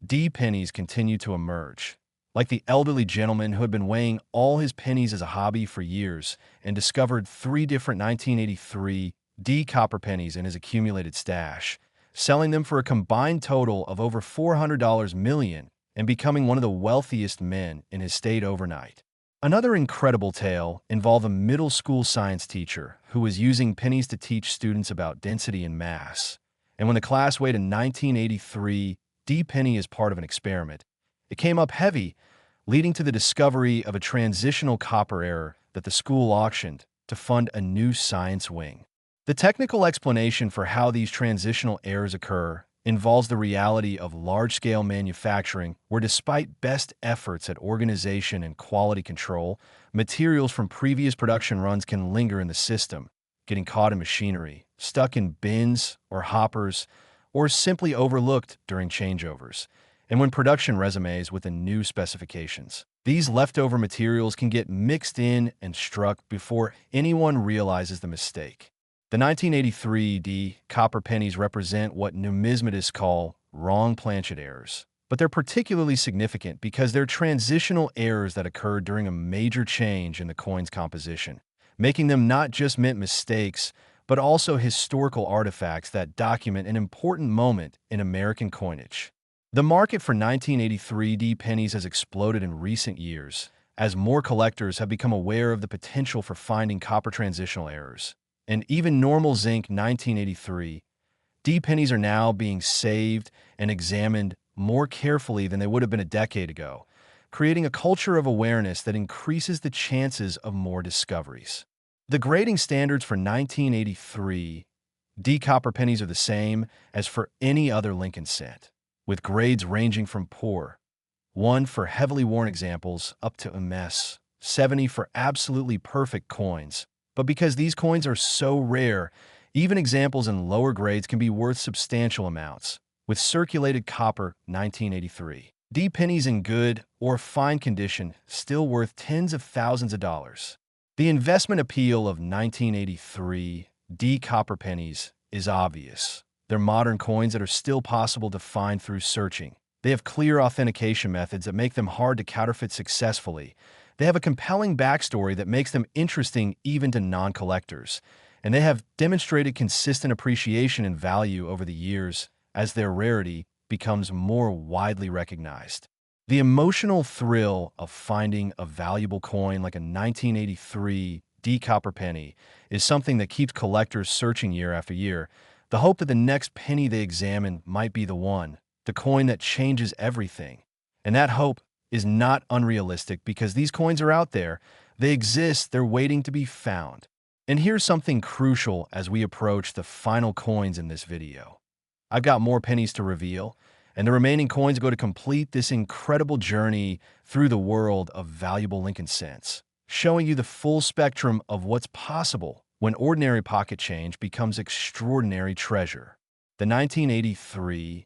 D pennies continue to emerge, like the elderly gentleman who had been weighing all his pennies as a hobby for years and discovered 3 different 1983 D copper pennies in his accumulated stash, selling them for a combined total of over $400 million and becoming one of the wealthiest men in his state overnight. Another incredible tale involved a middle school science teacher who was using pennies to teach students about density and mass. And when the class weighed a 1983 D penny as part of an experiment, it came up heavy, leading to the discovery of a transitional copper error that the school auctioned to fund a new science wing. The technical explanation for how these transitional errors occur involves the reality of large-scale manufacturing where, despite best efforts at organization and quality control, materials from previous production runs can linger in the system, getting caught in machinery, stuck in bins or hoppers, or simply overlooked during changeovers. And when production resumes with the new specifications, these leftover materials can get mixed in and struck before anyone realizes the mistake. The 1983 D copper pennies represent what numismatists call wrong planchet errors, but they're particularly significant because they're transitional errors that occurred during a major change in the coin's composition, making them not just mint mistakes, but also historical artifacts that document an important moment in American coinage. The market for 1983 D pennies has exploded in recent years, as more collectors have become aware of the potential for finding copper transitional errors. And even normal zinc 1983 D pennies are now being saved and examined more carefully than they would have been a decade ago, creating a culture of awareness that increases the chances of more discoveries. The grading standards for 1983 D copper pennies are the same as for any other Lincoln cent, with grades ranging from poor 1 for heavily worn examples up to MS 70 for absolutely perfect coins. But because these coins are so rare, even examples in lower grades can be worth substantial amounts, with circulated copper 1983 D pennies in good or fine condition still worth tens of thousands of dollars. The investment appeal of 1983 D copper pennies is obvious. They're modern coins that are still possible to find through searching. They have clear authentication methods that make them hard to counterfeit successfully. They have a compelling backstory that makes them interesting even to non-collectors, and they have demonstrated consistent appreciation and value over the years as their rarity becomes more widely recognized. The emotional thrill of finding a valuable coin like a 1983 D copper penny is something that keeps collectors searching year after year, the hope that the next penny they examine might be the one, the coin that changes everything. And that hope is not unrealistic because these coins are out there. They exist, they're waiting to be found. And here's something crucial as we approach the final coins in this video. I've got more pennies to reveal, and the remaining coins go to complete this incredible journey through the world of valuable Lincoln cents, showing you the full spectrum of what's possible when ordinary pocket change becomes extraordinary treasure. The 1983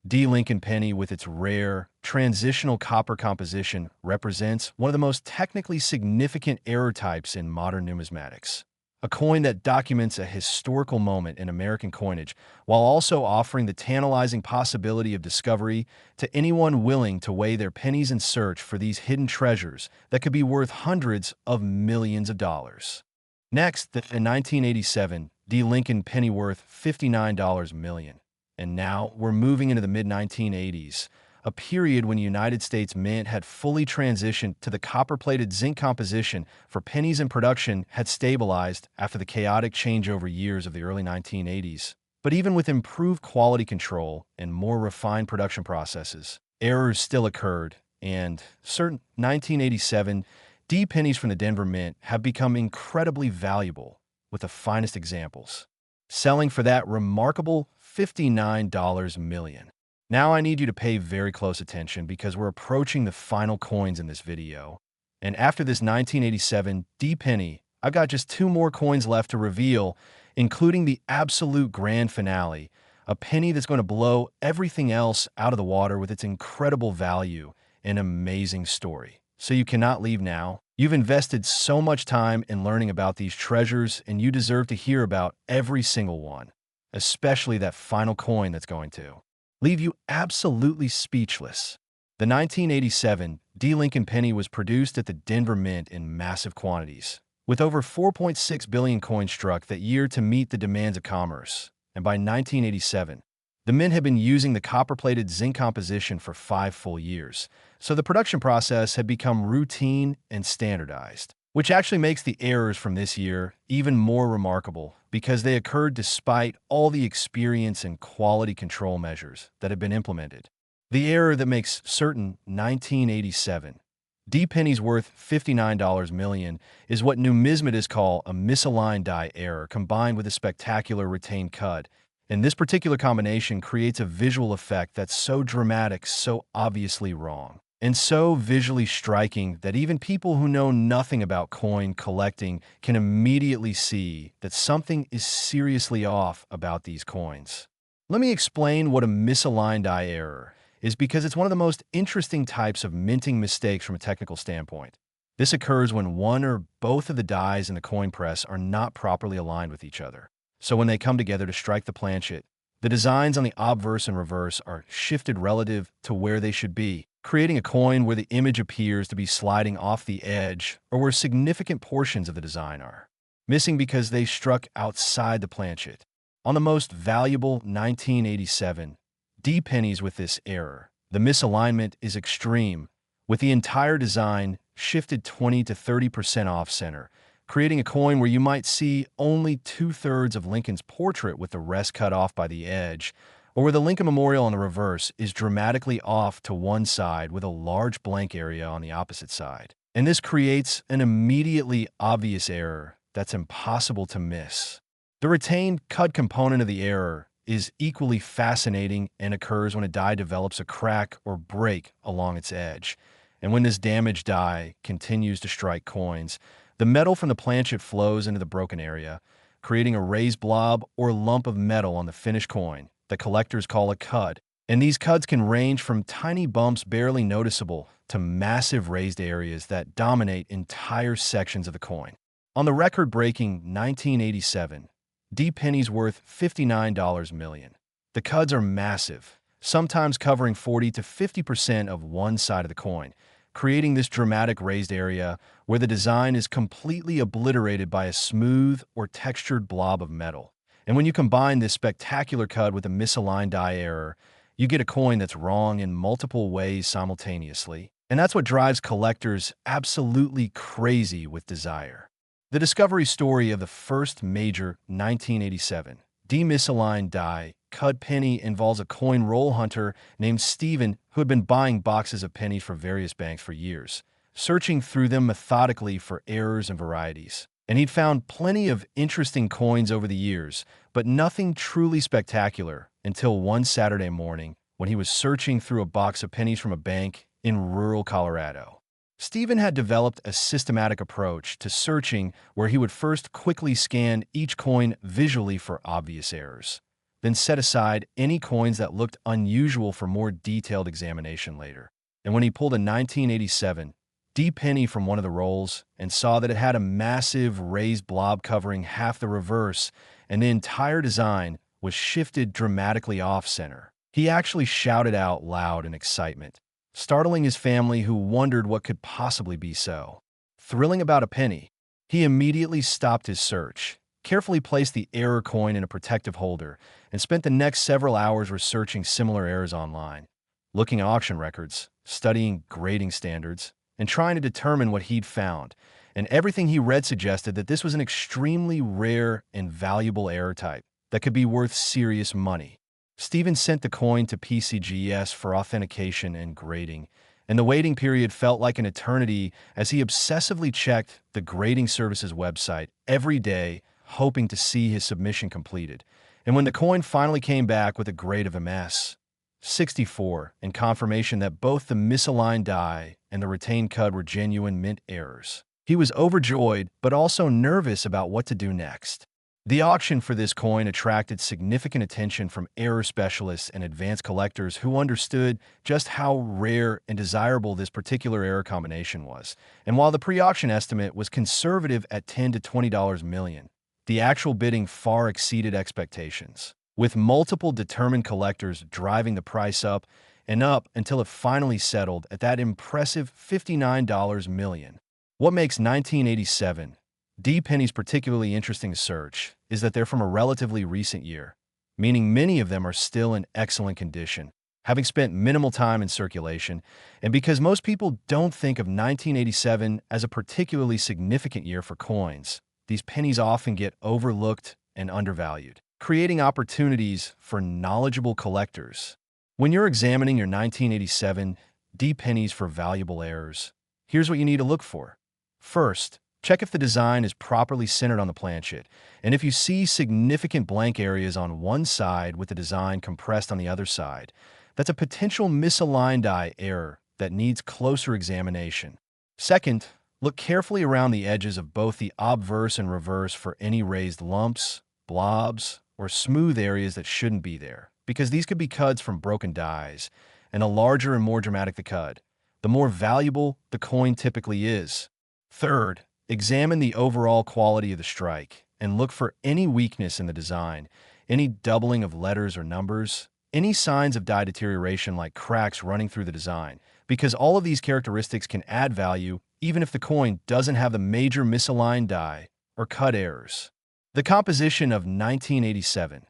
D Lincoln penny, with its rare, transitional copper composition, represents one of the most technically significant error types in modern numismatics. A coin that documents a historical moment in American coinage while also offering the tantalizing possibility of discovery to anyone willing to weigh their pennies in search for these hidden treasures that could be worth hundreds of millions of dollars. Next, the 1987 D Lincoln penny worth $59 million. And now we're moving into the mid-1980s, a period when the United States Mint had fully transitioned to the copper-plated zinc composition for pennies, and production had stabilized after the chaotic changeover years of the early 1980s. But even with improved quality control and more refined production processes, errors still occurred, and certain 1987 D pennies from the Denver Mint have become incredibly valuable, with the finest examples selling for that remarkable $59 million. Now I need you to pay very close attention because we're approaching the final coins in this video. And after this 1987 D penny, I've got just 2 more coins left to reveal, including the absolute grand finale, a penny that's going to blow everything else out of the water with its incredible value and amazing story. So you cannot leave now. You've invested so much time in learning about these treasures, and you deserve to hear about every single one, especially that final coin that's going to leave you absolutely speechless. The 1987 D Lincoln penny was produced at the Denver Mint in massive quantities, with over 4.6 billion coins struck that year to meet the demands of commerce. And by 1987, The mint had been using the copper-plated zinc composition for 5 full years, so the production process had become routine and standardized, which actually makes the errors from this year even more remarkable because they occurred despite all the experience and quality control measures that had been implemented. The error that makes certain 1987 D pennies worth $59 million is what numismatists call a misaligned die error combined with a spectacular retained cut, and this particular combination creates a visual effect that's so dramatic, so obviously wrong, and so visually striking that even people who know nothing about coin collecting can immediately see that something is seriously off about these coins. Let me explain what a misaligned die error is because it's one of the most interesting types of minting mistakes from a technical standpoint. This occurs when one or both of the dies in the coin press are not properly aligned with each other. So when they come together to strike the planchet, the designs on the obverse and reverse are shifted relative to where they should be, creating a coin where the image appears to be sliding off the edge or where significant portions of the design are missing because they struck outside the planchet. On the most valuable 1987 D pennies with this error, the misalignment is extreme, with the entire design shifted 20 to 30% off-center, creating a coin where you might see only 2/3 of Lincoln's portrait with the rest cut off by the edge, or where the Lincoln Memorial on the reverse is dramatically off to one side with a large blank area on the opposite side. And this creates an immediately obvious error that's impossible to miss. The retained cut component of the error is equally fascinating and occurs when a die develops a crack or break along its edge. And when this damaged die continues to strike coins, the metal from the planchet flows into the broken area, creating a raised blob or lump of metal on the finished coin that collectors call a cud. And these cuds can range from tiny bumps barely noticeable to massive raised areas that dominate entire sections of the coin. On the record-breaking 1987 D pennies worth $59 million. The cuds are massive, sometimes covering 40 to 50% of one side of the coin, creating this dramatic raised area where the design is completely obliterated by a smooth or textured blob of metal. And when you combine this spectacular cud with a misaligned die error, you get a coin that's wrong in multiple ways simultaneously. And that's what drives collectors absolutely crazy with desire. The discovery story of the first major 1987 demisaligned die cud penny involves a coin roll hunter named Stephen who had been buying boxes of pennies from various banks for years, searching through them methodically for errors and varieties. And he'd found plenty of interesting coins over the years, but nothing truly spectacular until one Saturday morning when he was searching through a box of pennies from a bank in rural Colorado. Stephen had developed a systematic approach to searching where he would first quickly scan each coin visually for obvious errors, then set aside any coins that looked unusual for more detailed examination later. And when he pulled a 1987 D penny from one of the rolls and saw that it had a massive raised blob covering half the reverse and the entire design was shifted dramatically off-center, he actually shouted out loud in excitement, startling his family who wondered what could possibly be so thrilling about a penny. He immediately stopped his search, carefully placed the error coin in a protective holder, and spent the next several hours researching similar errors online, looking at auction records, studying grading standards, and trying to determine what he'd found. And everything he read suggested that this was an extremely rare and valuable error type that could be worth serious money. Stephen sent the coin to PCGS for authentication and grading, and the waiting period felt like an eternity as he obsessively checked the grading service's website every day, hoping to see his submission completed. And when the coin finally came back with a grade of MS 64 and confirmation that both the misaligned die and the retained cud were genuine mint errors, he was overjoyed but also nervous about what to do next. The auction for this coin attracted significant attention from error specialists and advanced collectors who understood just how rare and desirable this particular error combination was. And while the pre-auction estimate was conservative at $10 to $20 million, the actual bidding far exceeded expectations, with multiple determined collectors driving the price up and up until it finally settled at that impressive $59 million. What makes 1987 D pennies particularly interesting to search is that they're from a relatively recent year, meaning many of them are still in excellent condition, having spent minimal time in circulation, and because most people don't think of 1987 as a particularly significant year for coins, these pennies often get overlooked and undervalued, creating opportunities for knowledgeable collectors. When you're examining your 1987 D pennies for valuable errors, here's what you need to look for. First, check if the design is properly centered on the planchet, and if you see significant blank areas on one side with the design compressed on the other side, that's a potential misaligned die error that needs closer examination. Second, look carefully around the edges of both the obverse and reverse for any raised lumps, blobs, or smooth areas that shouldn't be there, because these could be cuds from broken dies, and the larger and more dramatic the cud, the more valuable the coin typically is. Third, examine the overall quality of the strike and look for any weakness in the design, any doubling of letters or numbers, any signs of die deterioration like cracks running through the design, because all of these characteristics can add value even if the coin doesn't have the major misaligned die or cut errors. The composition of 1987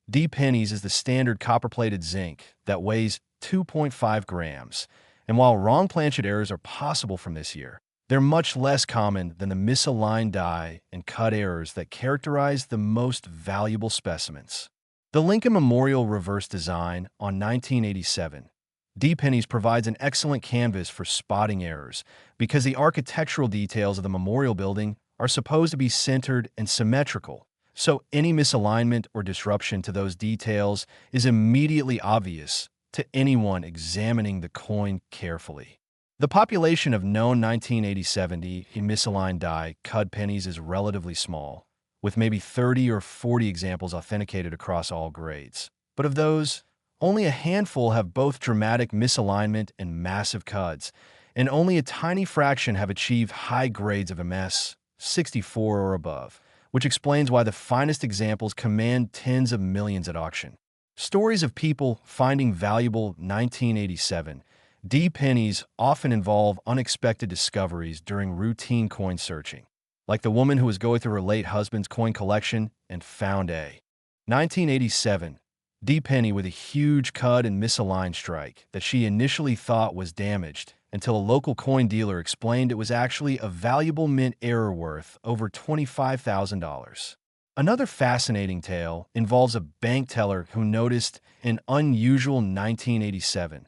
D pennies is the standard copper-plated zinc that weighs 2.5 grams, and while wrong planchet errors are possible from this year, they're much less common than the misaligned die and cut errors that characterize the most valuable specimens. The Lincoln Memorial reverse design on 1987 D pennies provides an excellent canvas for spotting errors because the architectural details of the memorial building are supposed to be centered and symmetrical, so any misalignment or disruption to those details is immediately obvious to anyone examining the coin carefully. The population of known 1987 misaligned die cud pennies is relatively small, with maybe 30 or 40 examples authenticated across all grades. But of those, only a handful have both dramatic misalignment and massive cuds, and only a tiny fraction have achieved high grades of MS, 64 or above, which explains why the finest examples command tens of millions at auction. Stories of people finding valuable 1987 D pennies often involve unexpected discoveries during routine coin searching, like the woman who was going through her late husband's coin collection and found a 1987 D penny with a huge cut and misaligned strike that she initially thought was damaged until a local coin dealer explained it was actually a valuable mint error worth over $25,000. Another fascinating tale involves a bank teller who noticed an unusual 1987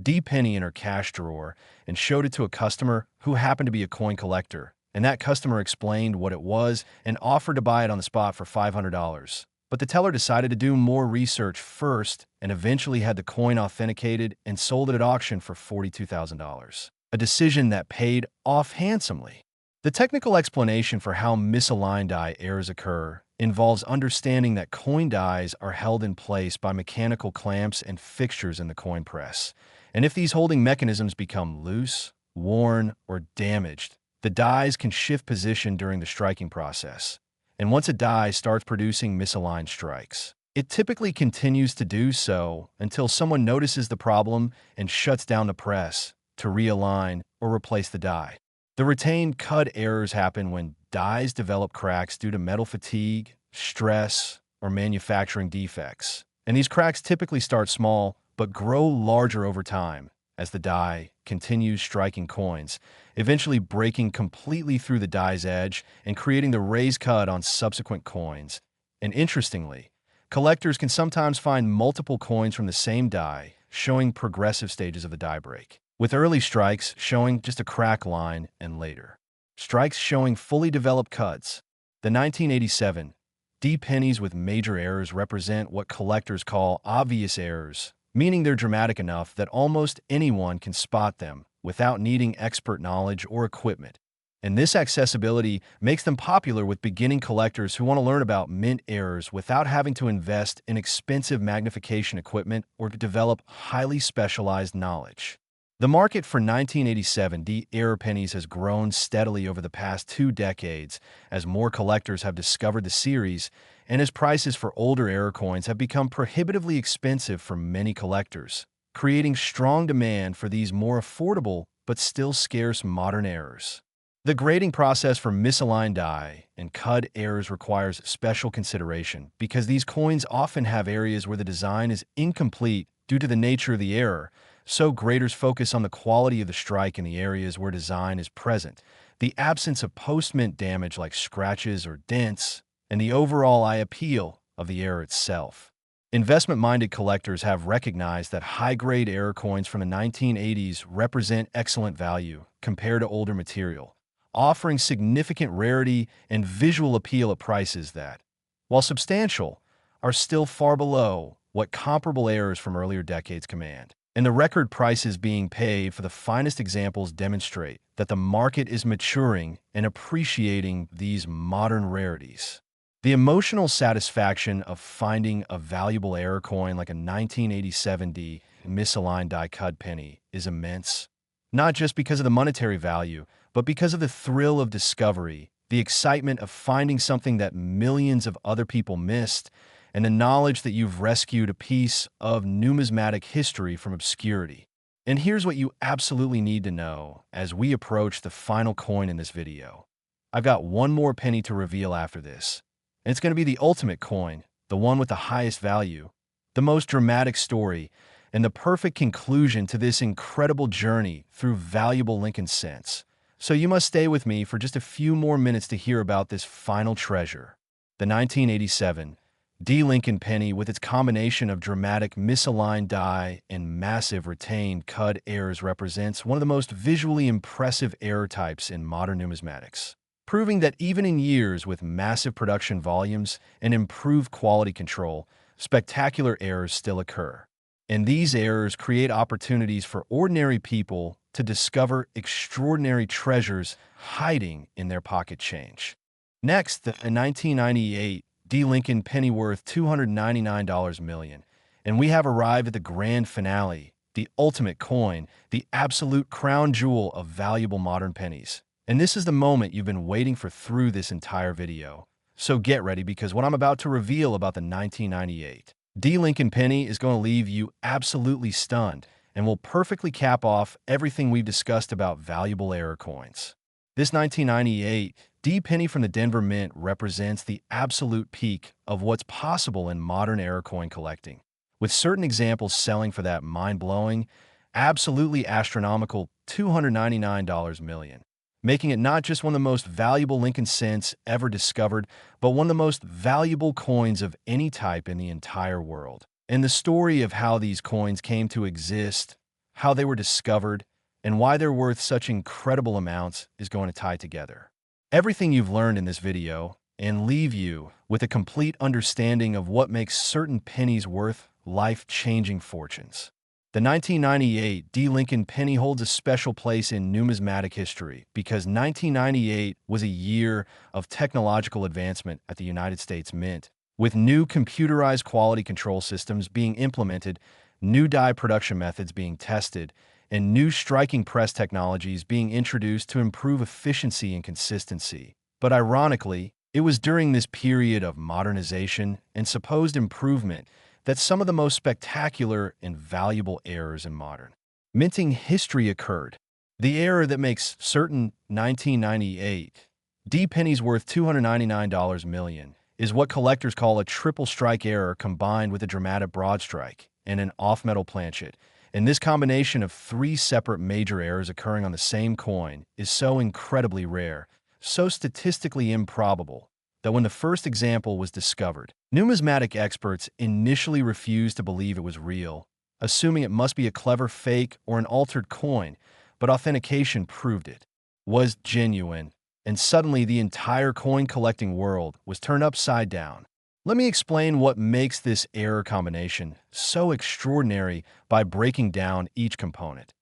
D penny in her cash drawer and showed it to a customer who happened to be a coin collector, and that customer explained what it was and offered to buy it on the spot for $500. But the teller decided to do more research first and eventually had the coin authenticated and sold it at auction for $42,000, a decision that paid off handsomely. The technical explanation for how misaligned die errors occur involves understanding that coin dies are held in place by mechanical clamps and fixtures in the coin press, and if these holding mechanisms become loose, worn, or damaged, the dies can shift position during the striking process. And once a die starts producing misaligned strikes, it typically continues to do so until someone notices the problem and shuts down the press to realign or replace the die. The retained cud errors happen when dies develop cracks due to metal fatigue, stress, or manufacturing defects. And these cracks typically start small but grow larger over time as the die continues striking coins, eventually breaking completely through the die's edge and creating the raised cud on subsequent coins. And interestingly, collectors can sometimes find multiple coins from the same die, showing progressive stages of the die break, with early strikes showing just a crack line and later strikes showing fully developed cuds. The 1987 D pennies with major errors represent what collectors call obvious errors, meaning they're dramatic enough that almost anyone can spot them without needing expert knowledge or equipment. And this accessibility makes them popular with beginning collectors who want to learn about mint errors without having to invest in expensive magnification equipment or to develop highly specialized knowledge. The market for 1987 D error pennies has grown steadily over the past 2 decades as more collectors have discovered the series and as prices for older error coins have become prohibitively expensive for many collectors, creating strong demand for these more affordable but still scarce modern errors. The grading process for misaligned die and cud errors requires special consideration because these coins often have areas where the design is incomplete due to the nature of the error, so graders focus on the quality of the strike in the areas where design is present, the absence of post-mint damage like scratches or dents, and the overall eye appeal of the error itself. Investment-minded collectors have recognized that high-grade error coins from the 1980s represent excellent value compared to older material, offering significant rarity and visual appeal at prices that, while substantial, are still far below what comparable errors from earlier decades command. And the record prices being paid for the finest examples demonstrate that the market is maturing and appreciating these modern rarities. The emotional satisfaction of finding a valuable error coin like a 1987D misaligned die cut penny is immense, not just because of the monetary value, but because of the thrill of discovery, the excitement of finding something that millions of other people missed, and the knowledge that you've rescued a piece of numismatic history from obscurity. And here's what you absolutely need to know as we approach the final coin in this video. I've got one more penny to reveal after this, and it's going to be the ultimate coin, the one with the highest value, the most dramatic story, and the perfect conclusion to this incredible journey through valuable Lincoln cents. So you must stay with me for just a few more minutes to hear about this final treasure, the 1987 D. Lincoln penny with its combination of dramatic misaligned die and massive retained cud errors represents one of the most visually impressive error types in modern numismatics, proving that even in years with massive production volumes and improved quality control, spectacular errors still occur. And these errors create opportunities for ordinary people to discover extraordinary treasures hiding in their pocket change. Next, the 1998 D. Lincoln penny worth $299 million, and we have arrived at the grand finale, the ultimate coin, the absolute crown jewel of valuable modern pennies. And this is the moment you've been waiting for through this entire video. So get ready, because what I'm about to reveal about the 1998 D. Lincoln penny is going to leave you absolutely stunned and will perfectly cap off everything we've discussed about valuable error coins. This 1998 D penny from the Denver Mint represents the absolute peak of what's possible in modern error coin collecting, with certain examples selling for that mind-blowing, absolutely astronomical $299 million, making it not just one of the most valuable Lincoln cents ever discovered, but one of the most valuable coins of any type in the entire world. And the story of how these coins came to exist, how they were discovered, and why they're worth such incredible amounts is going to tie together everything you've learned in this video and leave you with a complete understanding of what makes certain pennies worth life-changing fortunes. The 1998 D. Lincoln penny holds a special place in numismatic history because 1998 was a year of technological advancement at the United States Mint, with new computerized quality control systems being implemented, new die production methods being tested, and new striking press technologies being introduced to improve efficiency and consistency. But ironically, it was during this period of modernization and supposed improvement that some of the most spectacular and valuable errors in modern minting history occurred. The error that makes certain 1998 D pennies worth $299 million is what collectors call a triple strike error combined with a dramatic broadstrike and an off-metal planchet. And this combination of three separate major errors occurring on the same coin is so incredibly rare, so statistically improbable, that when the first example was discovered, numismatic experts initially refused to believe it was real, assuming it must be a clever fake or an altered coin, but authentication proved it was genuine, and suddenly the entire coin collecting world was turned upside down. Let me explain what makes this error combination so extraordinary by breaking down each component.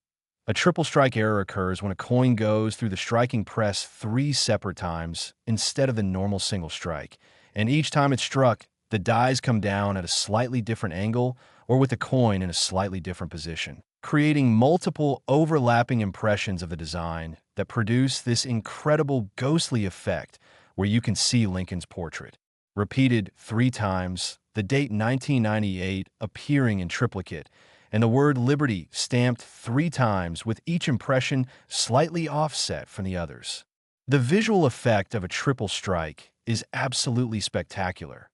A triple strike error occurs when a coin goes through the striking press three separate times instead of the normal single strike, and each time it's struck, the dies come down at a slightly different angle or with the coin in a slightly different position, creating multiple overlapping impressions of the design that produce this incredible ghostly effect where you can see Lincoln's portrait repeated three times, the date 1998 appearing in triplicate, and the word Liberty stamped three times with each impression slightly offset from the others. The visual effect of a triple strike is absolutely spectacular,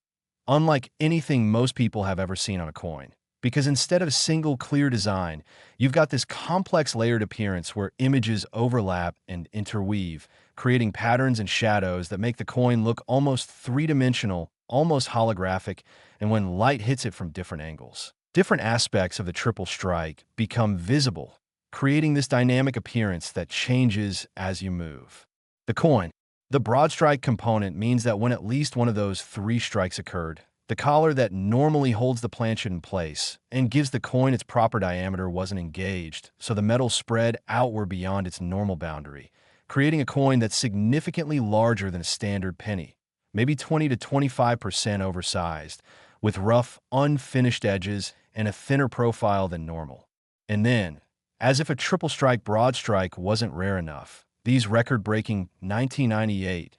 unlike anything most people have ever seen on a coin. Because instead of a single clear design, you've got this complex layered appearance where images overlap and interweave, creating patterns and shadows that make the coin look almost three-dimensional, almost holographic, and when light hits it from different angles. Different aspects of the triple strike become visible, creating this dynamic appearance that changes as you move. The coin. The broadstrike component means that when at least one of those three strikes occurred, the collar that normally holds the planchet in place and gives the coin its proper diameter wasn't engaged, so the metal spread outward beyond its normal boundary, creating a coin that's significantly larger than a standard penny, maybe 20 to 25% oversized, with rough, unfinished edges and a thinner profile than normal. And then, as if a triple strike broadstrike wasn't rare enough, these record-breaking 1998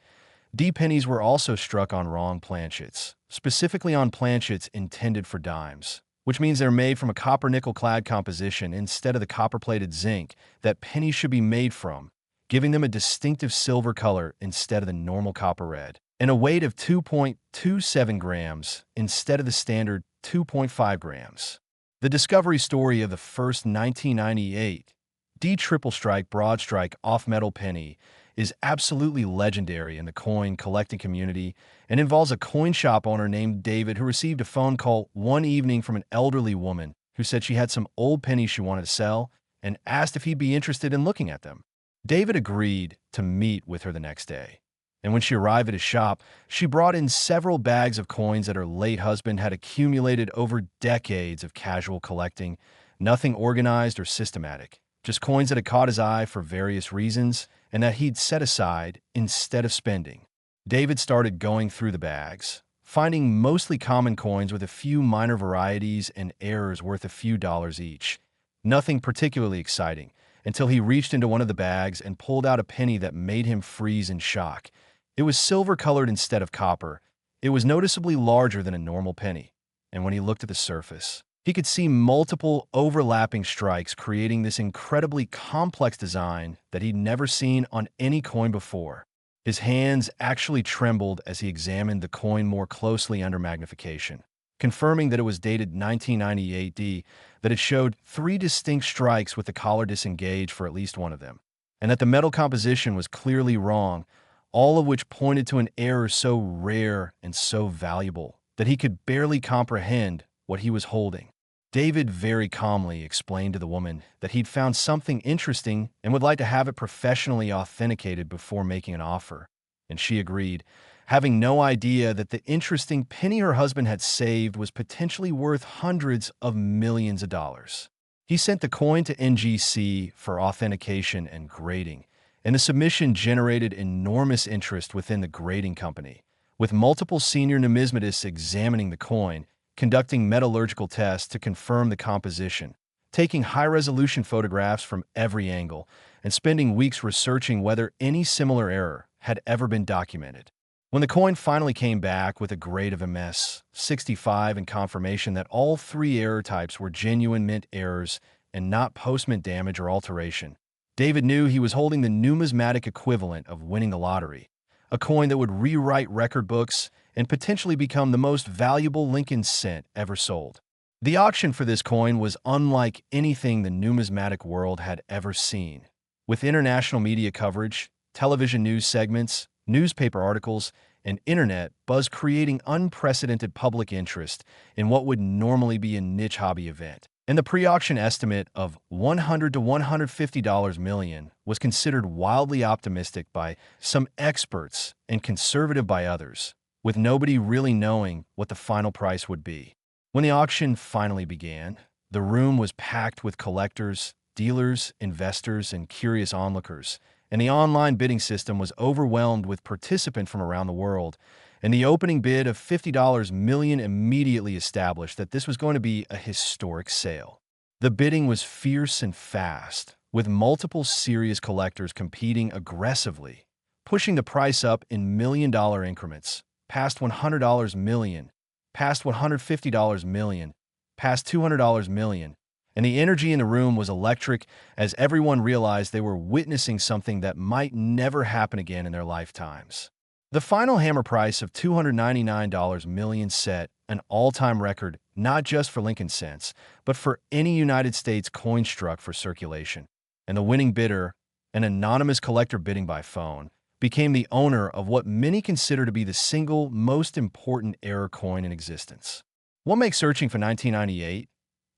D pennies were also struck on wrong planchets, specifically on planchets intended for dimes, which means they're made from a copper-nickel clad composition instead of the copper-plated zinc that pennies should be made from, giving them a distinctive silver color instead of the normal copper red, and a weight of 2.27 grams instead of the standard 2.5 grams. The discovery story of the first 1998 D triple strike broadstrike off-metal penny is absolutely legendary in the coin collecting community and involves a coin shop owner named David who received a phone call one evening from an elderly woman who said she had some old pennies she wanted to sell and asked if he'd be interested in looking at them. David agreed to meet with her the next day. And when she arrived at his shop, she brought in several bags of coins that her late husband had accumulated over decades of casual collecting, nothing organized or systematic. Just coins that had caught his eye for various reasons and that he'd set aside instead of spending. David started going through the bags, finding mostly common coins with a few minor varieties and errors worth a few dollars each. Nothing particularly exciting, until he reached into one of the bags and pulled out a penny that made him freeze in shock. It was silver-colored instead of copper. It was noticeably larger than a normal penny. And when he looked at the surface, he could see multiple overlapping strikes creating this incredibly complex design that he'd never seen on any coin before. His hands actually trembled as he examined the coin more closely under magnification, confirming that it was dated 1998D, that it showed three distinct strikes with the collar disengaged for at least one of them, and that the metal composition was clearly wrong, all of which pointed to an error so rare and so valuable that he could barely comprehend what he was holding. David very calmly explained to the woman that he'd found something interesting and would like to have it professionally authenticated before making an offer, and she agreed, having no idea that the interesting penny her husband had saved was potentially worth hundreds of millions of dollars. He sent the coin to NGC for authentication and grading, and the submission generated enormous interest within the grading company, with multiple senior numismatists examining the coin, conducting metallurgical tests to confirm the composition, taking high-resolution photographs from every angle, and spending weeks researching whether any similar error had ever been documented. When the coin finally came back with a grade of MS 65 and confirmation that all three error types were genuine mint errors and not post-mint damage or alteration, David knew he was holding the numismatic equivalent of winning the lottery, a coin that would rewrite record books and potentially become the most valuable Lincoln cent ever sold. The auction for this coin was unlike anything the numismatic world had ever seen, with international media coverage, television news segments, newspaper articles, and internet buzz creating unprecedented public interest in what would normally be a niche hobby event. And the pre-auction estimate of $100 to $150 million was considered wildly optimistic by some experts and conservative by others, with nobody really knowing what the final price would be. When the auction finally began, the room was packed with collectors, dealers, investors, and curious onlookers, and the online bidding system was overwhelmed with participants from around the world, and the opening bid of $50 million immediately established that this was going to be a historic sale. The bidding was fierce and fast, with multiple serious collectors competing aggressively, pushing the price up in million-dollar increments, past $100 million, past $150 million, past $200 million, and the energy in the room was electric as everyone realized they were witnessing something that might never happen again in their lifetimes. The final hammer price of $299 million set an all-time record not just for Lincoln cents, but for any United States coin struck for circulation. And the winning bidder, an anonymous collector bidding by phone, became the owner of what many consider to be the single most important error coin in existence. What makes searching for 1998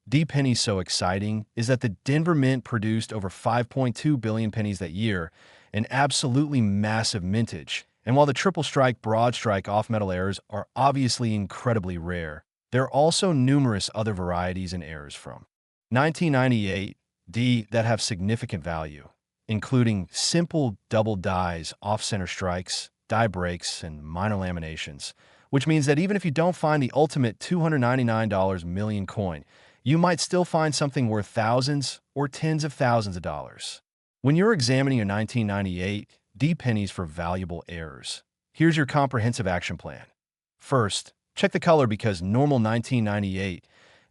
D pennies so exciting is that the Denver Mint produced over 5.2 billion pennies that year, an absolutely massive mintage. And while the triple strike, broad strike off-metal errors are obviously incredibly rare, there are also numerous other varieties and errors from 1998 D that have significant value, including simple double dies, off-center strikes, die breaks, and minor laminations, which means that even if you don't find the ultimate $299 million coin, you might still find something worth thousands or tens of thousands of dollars. When you're examining your 1998 D pennies for valuable errors, here's your comprehensive action plan. First, check the color because normal 1998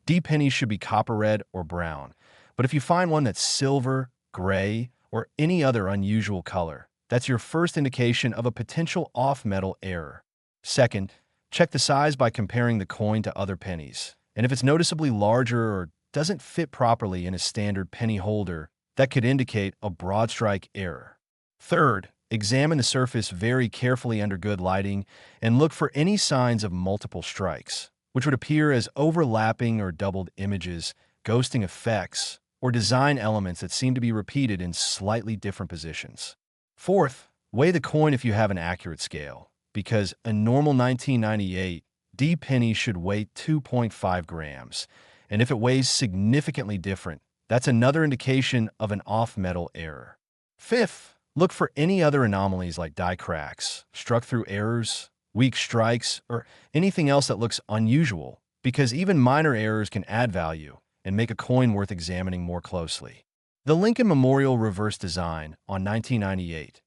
D pennies should be copper red or brown. But if you find one that's silver, gray, or any other unusual color, that's your first indication of a potential off-metal error. Second, check the size by comparing the coin to other pennies. And if it's noticeably larger or doesn't fit properly in a standard penny holder, that could indicate a broad strike error. Third, examine the surface very carefully under good lighting and look for any signs of multiple strikes, which would appear as overlapping or doubled images, ghosting effects, or design elements that seem to be repeated in slightly different positions. Fourth, weigh the coin if you have an accurate scale, because a normal 1998 D penny should weigh 2.5 grams, and if it weighs significantly different, that's another indication of an off-metal error. Fifth, look for any other anomalies like die cracks, struck-through errors, weak strikes, or anything else that looks unusual, because even minor errors can add value and make a coin worth examining more closely. The Lincoln Memorial reverse design on 1998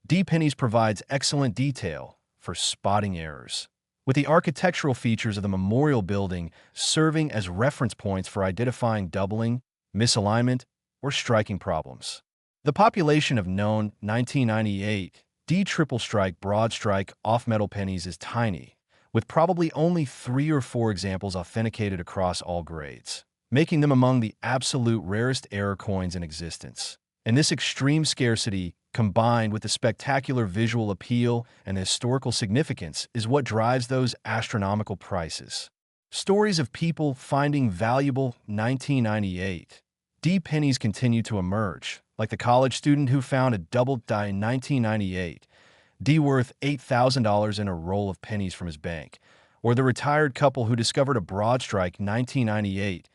D pennies provides excellent detail for spotting errors, with the architectural features of the memorial building serving as reference points for identifying doubling, misalignment, or striking problems. The population of known 1998 D triple strike, broad strike, off-metal pennies is tiny, with probably only 3 or 4 examples authenticated across all grades, making them among the absolute rarest error coins in existence. And this extreme scarcity, combined with the spectacular visual appeal and the historical significance, is what drives those astronomical prices. Stories of people finding valuable 1998 D pennies continue to emerge, like the college student who found a double die 1998 D worth $8,000 in a roll of pennies from his bank, or the retired couple who discovered a broad strike 1998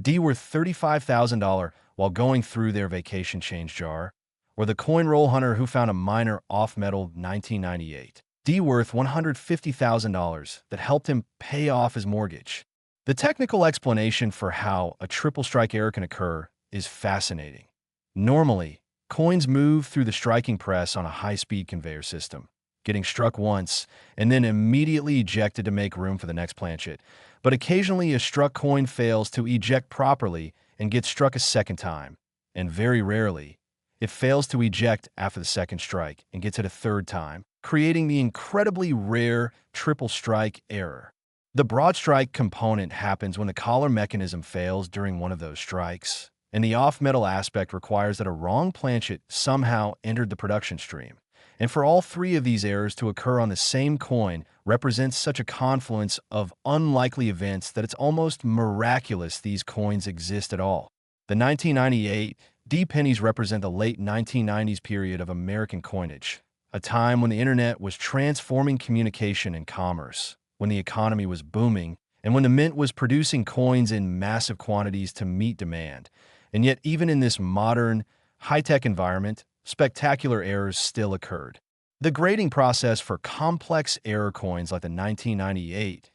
D worth $35,000 while going through their vacation change jar, or the coin roll hunter who found a minor off-metal 1998 D worth $150,000 that helped him pay off his mortgage. The technical explanation for how a triple strike error can occur is fascinating. Normally, coins move through the striking press on a high-speed conveyor system, getting struck once and then immediately ejected to make room for the next planchet. But occasionally a struck coin fails to eject properly and gets struck a second time, and very rarely, it fails to eject after the second strike and gets it a third time, creating the incredibly rare triple strike error. The broad strike component happens when the collar mechanism fails during one of those strikes, and the off-metal aspect requires that a wrong planchet somehow entered the production stream. And for all 3 of these errors to occur on the same coin represents such a confluence of unlikely events that it's almost miraculous these coins exist at all. The 1998 D pennies represent the late 1990s period of American coinage, a time when the internet was transforming communication and commerce, when the economy was booming, and when the mint was producing coins in massive quantities to meet demand. And yet, even in this modern, high-tech environment, spectacular errors still occurred. The grading process for complex error coins like the 1998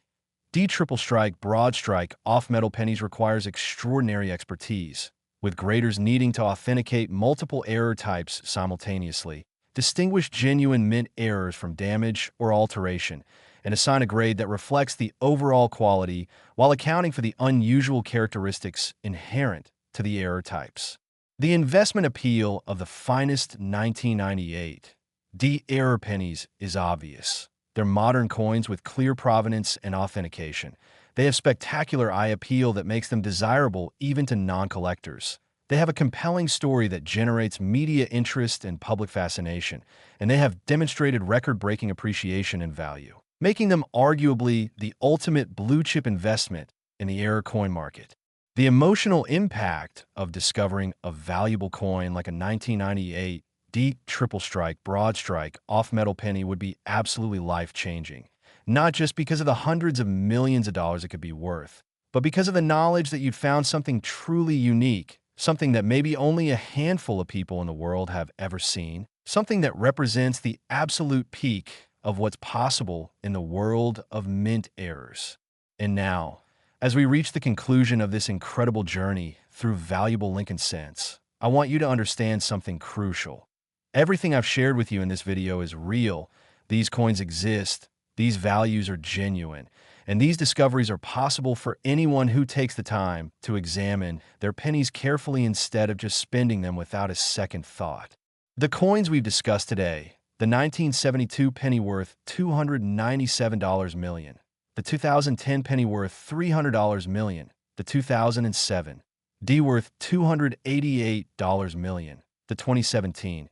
D triple strike, broad strike, off-metal pennies requires extraordinary expertise, with graders needing to authenticate multiple error types simultaneously, distinguish genuine mint errors from damage or alteration, and assign a grade that reflects the overall quality while accounting for the unusual characteristics inherent to the error types. The investment appeal of the finest 1998 D error pennies is obvious. They're modern coins with clear provenance and authentication. They have spectacular eye appeal that makes them desirable even to non-collectors. They have a compelling story that generates media interest and public fascination, and they have demonstrated record-breaking appreciation and value, making them arguably the ultimate blue-chip investment in the error coin market. The emotional impact of discovering a valuable coin like a 1998 deep triple strike, broad strike, off-metal penny would be absolutely life-changing, not just because of the hundreds of millions of dollars it could be worth, but because of the knowledge that you'd found something truly unique, something that maybe only a handful of people in the world have ever seen, something that represents the absolute peak of what's possible in the world of mint errors. And now, as we reach the conclusion of this incredible journey through valuable Lincoln cents, I want you to understand something crucial. Everything I've shared with you in this video is real. These coins exist, these values are genuine, and these discoveries are possible for anyone who takes the time to examine their pennies carefully instead of just spending them without a second thought. The coins we've discussed today, the 1972 penny worth $297 million, the 2010 penny worth $300 million, the 2007 D worth $288 million, the 2017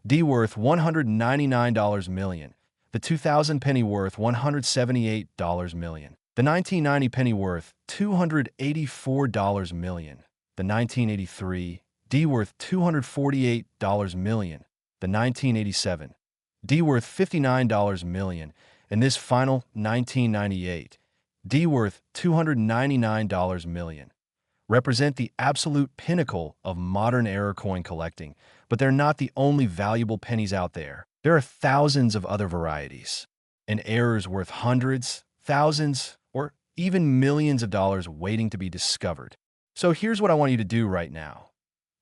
D worth $199 million, the 2000 penny worth $178 million, the 1990 penny worth $284 million, the 1983 D worth $248 million, the 1987 D worth $59 million, and this final 1998 D worth $299 million represent the absolute pinnacle of modern error coin collecting, but they're not the only valuable pennies out there. There are thousands of other varieties, and errors worth hundreds, thousands, or even millions of dollars waiting to be discovered. So here's what I want you to do right now.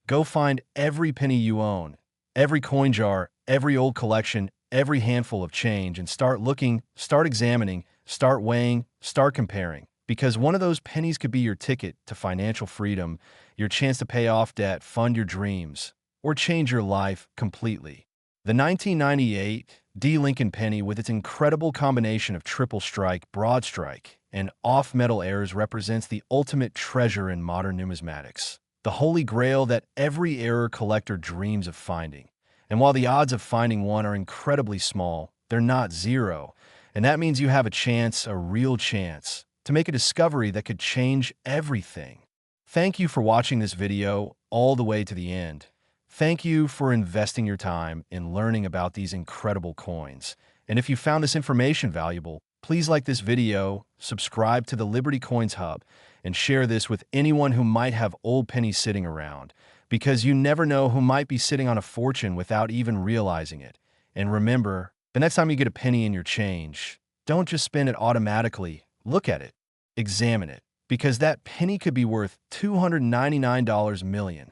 Go find every penny you own, every coin jar, every old collection, every handful of change, and start looking, start examining, start weighing, start comparing. Because one of those pennies could be your ticket to financial freedom, your chance to pay off debt, fund your dreams, or change your life completely. The 1998 D Lincoln Penny, with its incredible combination of triple strike, broad strike, and off-metal errors, represents the ultimate treasure in modern numismatics, the holy grail that every error collector dreams of finding. And while the odds of finding one are incredibly small, they're not zero, and that means you have a chance, a real chance, to make a discovery that could change everything. Thank you for watching this video all the way to the end. Thank you for investing your time in learning about these incredible coins. And if you found this information valuable, please like this video, subscribe to the Liberty Coins Hub, and share this with anyone who might have old pennies sitting around, because you never know who might be sitting on a fortune without even realizing it. And remember, the next time you get a penny in your change, don't just spend it automatically. Look at it, examine it, because that penny could be worth $299 million.